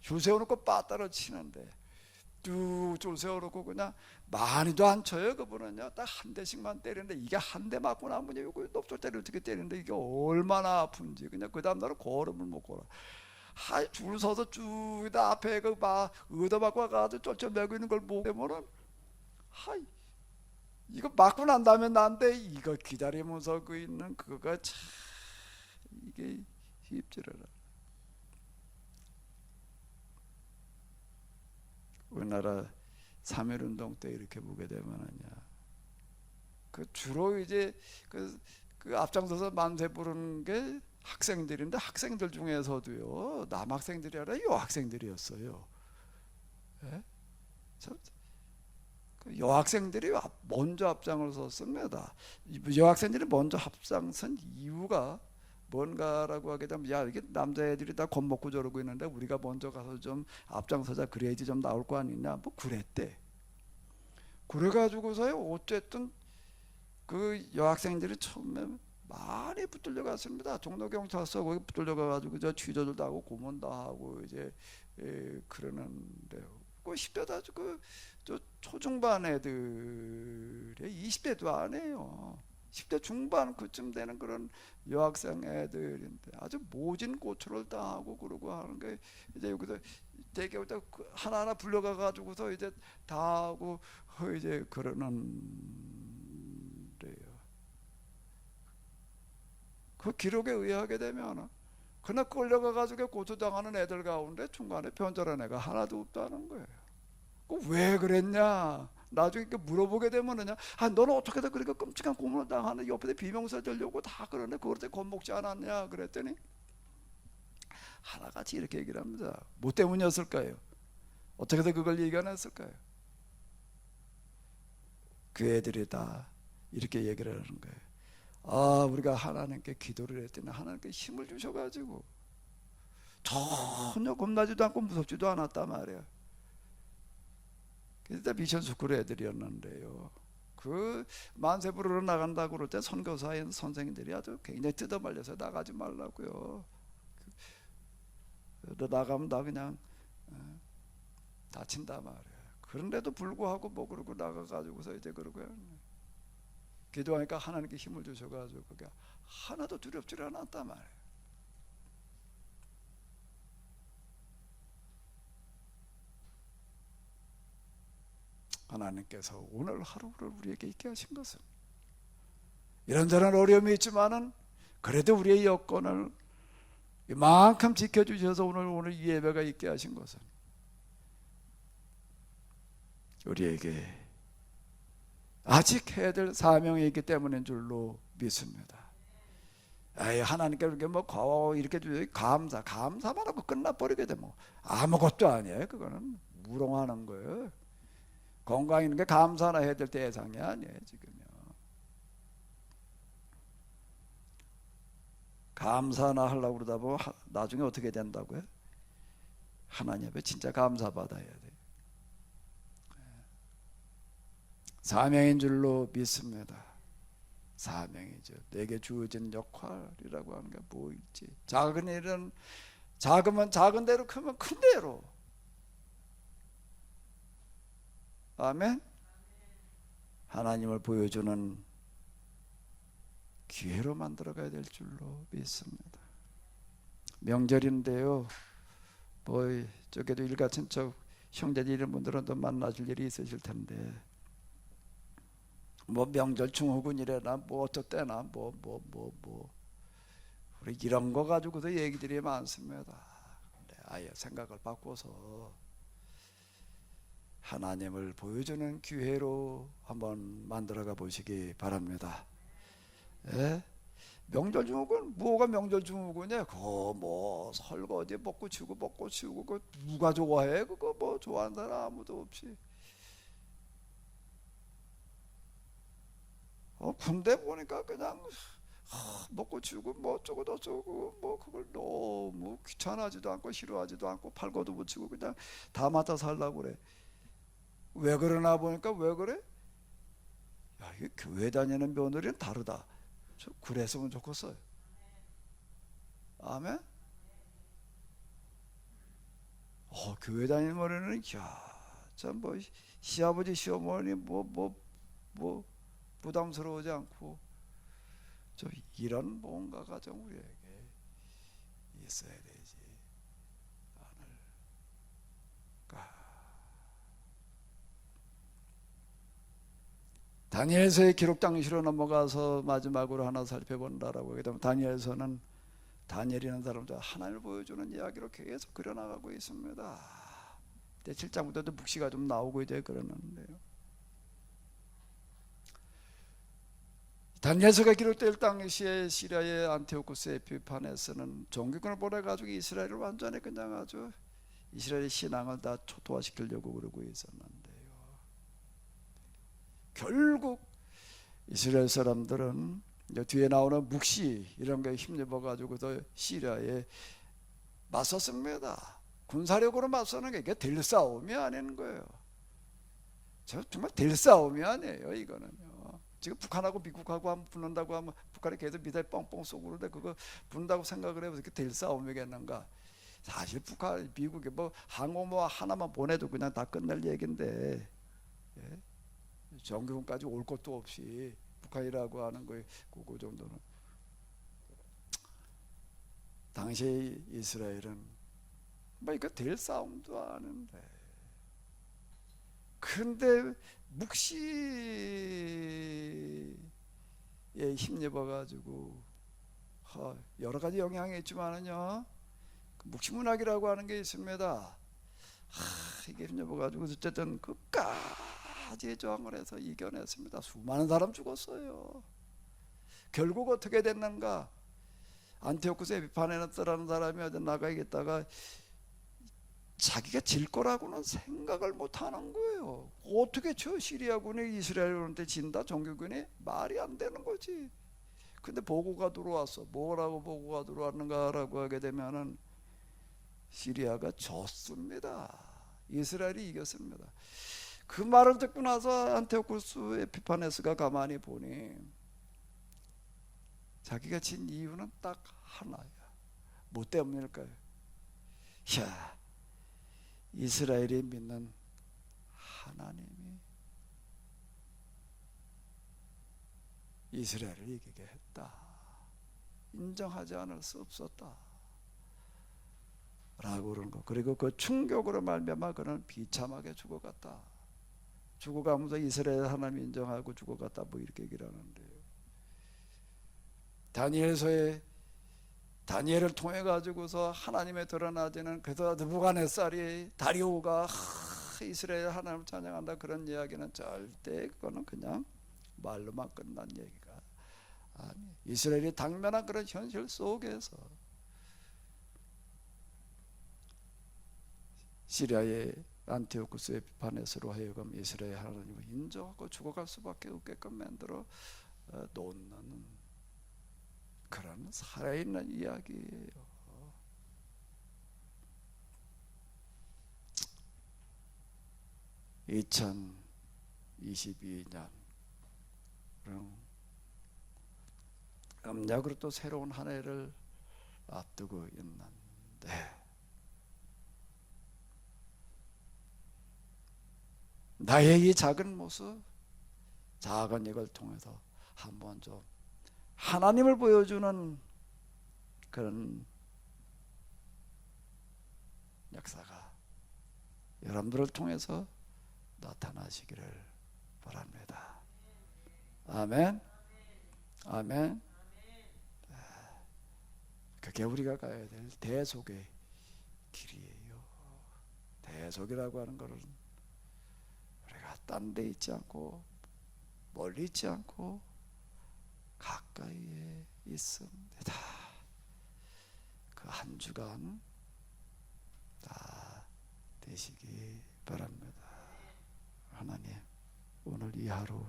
줄 세워놓고 빠따를 치는데 쭉 줄 세워놓고 그냥 많이도 안 쳐요. 그분은요, 딱 한 대씩만 때리는데 이게 한 대 맞고 나면 이거 높sol대를 어떻게 때리는데 이게 얼마나 아픈지 그냥 그 다음 날은 걸음을 못 걸어. 줄 서서 쭉 다 앞에 그 막 얻어맞고 가서 쫄쫄매고 있는 걸 보면은 이거 맞고 난 다음에 난데 이거 기다리면서 그 있는 그거가 참 이게 쉽지를 않아. 우리나라 3.1운동 때 이렇게 보게 되면은요, 그 주로 이제 그 앞장서서 만세 부르는 게 학생들인데 학생들 중에서도요, 남학생들이 아니라 여학생들이었어요. 예? 그 여학생들이 먼저 앞장을 섰습니다. 여학생들이 먼저 앞장선 이유가 뭔가라고 하게 되면, 야, 이게 남자애들이 다 겁먹고 저러고 있는데 우리가 먼저 가서 좀 앞장서자, 그래야지 좀 나올 거 아니냐, 뭐 그랬대. 그래가지고서요, 어쨌든 그 여학생들이 처음에 많이 붙들려 갔습니다. 종로경찰서 거기 붙들려 가가지고 저 취조들도 하고 고문도 하고 이제 그러는데요. 그 10대다 저 초중반 애들이 20대도 안 해요. 10대 중반 그쯤 되는 그런 여학생 애들인데 아주 모진 고초를 당하고 그러고 하는 게 이제 여기서 되게 하나하나 불려가 가지고서 이제 다 하고 이제 그러는. 그 기록에 의하게 되면 그날 끌려가 가지고 고소당하는 애들 가운데 중간에 변절한 애가 하나도 없다는 거예요. 왜 그랬냐? 나중에 물어보게 되면은요, 너는 어떻게 다 그렇게 끔찍한 고문을 당하는 옆에 비명사 들려고 다 그러네. 그럴 때 겁먹지 않았냐? 그랬더니 하나같이 이렇게 얘기를 합니다. 뭐 때문이었을까요? 어떻게 해서 그걸 이겨냈을까요? 그 애들이 다 이렇게 얘기를 하는 거예요. 우리가 하나님께 기도를 했더니 하나님께 힘을 주셔가지고 전혀 겁나지도 않고 무섭지도 않았단 말이에요. 그때 미션 스쿨 애들이었는데요, 그 만세 부르러 나간다고 그럴 때 선교사인 선생님들이 아주 굉장히 뜯어말려서 나가지 말라고요. 너 나가면 나 그냥 다친다 말이에요. 그런데도 불구하고 뭐 그러고 나가가지고서 이제 그러고요, 기도하니까 하나님께 힘을 주셔가지고 그게 하나도 두렵지 않았단 말이에요. 하나님께서 오늘 하루를 우리에게 있게 하신 것은 이런저런 어려움이 있지만은 그래도 우리의 여건을 이만큼 지켜주셔서 오늘 이 예배가 있게 하신 것은 우리에게 아직 해야 될 사명이 있기 때문인 줄로 믿습니다. 에이, 하나님께 이렇게 뭐 이렇게 감사만 하고 끝나버리게 되면 아무것도 아니에요. 그거는 무롱하는 거예요. 건강 있는 게 감사나 해야 될 대상이 아니에요. 지금요. 감사나 하려고 그러다 보면 나중에 어떻게 된다고요? 하나님 앞에 진짜 감사받아야 돼요. 사명인 줄로 믿습니다. 사명이죠. 내게 주어진 역할이라고 하는 게 뭐 있지? 작은 일은 작으면 작은 대로, 크면 큰 대로. 아멘. 하나님을 보여주는 기회로 만들어가야 될 줄로 믿습니다. 명절인데요. 뭐 저게도 일가친척 형제들 이런 분들은 또 만나실 일이 있으실 텐데, 뭐 명절 증후군이래나 뭐 어쩌대나 뭐 우리 이런 거 가지고도 얘기들이 많습니다. 근데 아예 생각을 바꿔서 하나님을 보여주는 기회로 한번 만들어가 보시기 바랍니다. 예? 명절 증후군, 뭐가 명절 증후군이야? 그거 뭐 설거지 먹고 치우고 그거 누가 좋아해? 그거 뭐 좋아하는 사람 아무도 없이. 군대 보니까 그냥 먹고 치우고 뭐 어쩌고 저쩌고 뭐 그걸 너무 귀찮아하지도 않고 싫어하지도 않고 팔고도 붙이고 그냥 다 맡아 살라고 그래. 왜 그러나 보니까 왜 그래? 야, 이 교회 다니는 며느리는 다르다. 그랬으면 좋겠어요. 아멘. 교회 다니는 며느리는 참 뭐 시아버지 시어머니 뭐 부담스러우지 않고 좀 이런 뭔가가 좀 우리에게 있어야 되지 않을까. 다니엘서의 기록 당시로 넘어가서 마지막으로 하나 살펴본다라고 하게 되면, 다니엘서는 다니엘이라는 사람들 하나님을 보여주는 이야기로 계속 그려나가고 있습니다. 7장부터도 묵시가 좀 나오고 이제 그러는데요. 다니엘서가 기록될 당시에 시리아의 안티오코스 에피파네스는 종교권을 보내가지고 이스라엘을 완전히 그냥 아주 이스라엘의 신앙을 다 초토화시키려고 그러고 있었는데요. 결국 이스라엘 사람들은 뒤에 나오는 묵시 이런 거에 힘입어가지고도 시리아에 맞섰습니다. 군사력으로 맞서는 게 이게 될 싸움이 아닌 거예요. 정말 될 싸움이 아니에요. 이거는요. 지금 북한하고 미국하고 한번 붙는다고 하면 북한이 계속 미사일 뻥뻥 쏘고 그러는데 그거 붙는다고 생각을 해보세요. 그게 될 싸움이겠는가? 사실 북한, 미국이 뭐 항공모 하나만 보내도 그냥 다 끝날 얘기인데, 예? 정규군까지 올 것도 없이 북한이라고 하는 거에 그 정도는. 당시 이스라엘은 뭐 이거 될 싸움도 아는데, 근데 묵시에 힘입어가지고 여러 가지 영향이 있지만은요, 묵시문학이라고 하는 게 있습니다. 이게 힘입어가지고 어쨌든 끝까지 저항을 해서 이겨냈습니다. 수많은 사람 죽었어요. 결국 어떻게 됐는가? 안티오쿠스 에피파네스라는 사람이 어디 나가겠다가 자기가 질 거라고는 생각을 못 하는 거예요. 어떻게 저 시리아군이 이스라엘한테 진다? 정규군이? 말이 안 되는 거지. 근데 보고가 들어왔어. 뭐라고 보고가 들어왔는가라고 하게 되면은 시리아가 졌습니다. 이스라엘이 이겼습니다. 그 말을 듣고 나서 안티오쿠스 에피파네스가 가만히 보니 자기가 진 이유는 딱 하나야. 뭐 때문일까요? 이스라엘이 믿는 하나님이 이스라엘을 이기게 했다. 인정하지 않을 수 없었다. 라고 그러는 거. 그리고 그 충격으로 말미암아 그는 비참하게 죽어갔다. 죽어가면서 이스라엘 하나님 인정하고 죽어갔다. 뭐 이렇게 얘기를 하는데요. 다니엘을 통해 가지고서 하나님의 드러나지는, 그래서 느부갓네살이 다리오가 이스라엘 하나님을 찬양한다 그런 이야기는 절대 그거는 그냥 말로만 끝난 얘기가 아니, 이스라엘이 당면한 그런 현실 속에서 시리아의 안티오쿠스의 비판에서로 하여금 이스라엘 하나님을 인정하고 죽어갈 수밖에 없게끔 만들어 놓는 그런 살아있는 이야기예요. 2022년 음력으로 또 새로운 한 해를 앞두고 있는데 나의 이 작은 모습, 작은 이걸 통해서 한번 좀 하나님을 보여주는 그런 역사가 여러분들을 통해서 나타나시기를 바랍니다. 아멘. 아멘. 그게 우리가 가야 될 대속의 길이에요. 대속이라고 하는 것은 우리가 딴 데 있지 않고 멀리 있지 않고 가까이에 있습니다. 그 한 주간 다 되시기 바랍니다. 하나님, 오늘 이 하루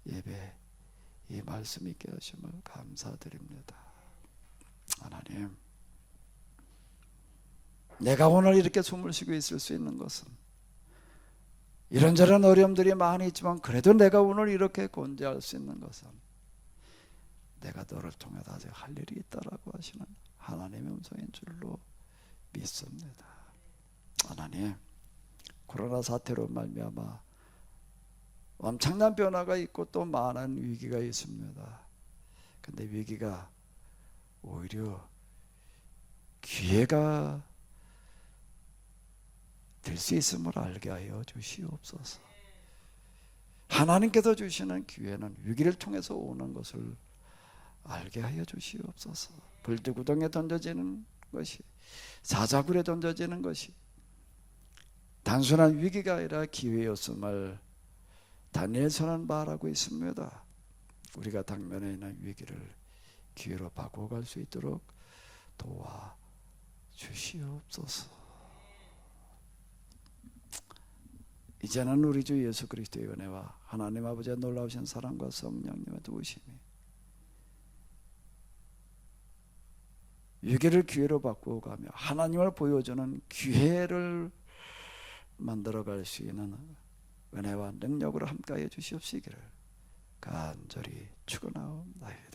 예배 이 말씀 있게 하심을 감사드립니다. 하나님, 내가 오늘 이렇게 숨을 쉬고 있을 수 있는 것은 이런저런 어려움들이 많이 있지만 그래도 내가 오늘 이렇게 건재할 수 있는 것은 내가 너를 통해 아직 할 일이 있다라고 하시는 하나님의 음성인 줄로 믿습니다. 하나님, 코로나 사태로 말미암아 엄청난 변화가 있고 또 많은 위기가 있습니다. 근데 위기가 오히려 기회가 될 수 있음을 알게 하여 주시옵소서. 하나님께서 주시는 기회는 위기를 통해서 오는 것을 알게 하여 주시옵소서. 불두구덩에 던져지는 것이, 사자굴에 던져지는 것이 단순한 위기가 아니라 기회였음을 다니엘서는 말하고 있습니다. 우리가 당면에 있는 위기를 기회로 바꿔갈 수 있도록 도와 주시옵소서. 이제는 우리 주 예수 그리스도의 은혜와 하나님 아버지의 놀라우신 사랑과 성령님의 도우심이 위기를 기회로 바꾸어가며 하나님을 보여주는 기회를 만들어갈 수 있는 은혜와 능력으로 함께하여 주시옵시기를 간절히 축원하옵나이다.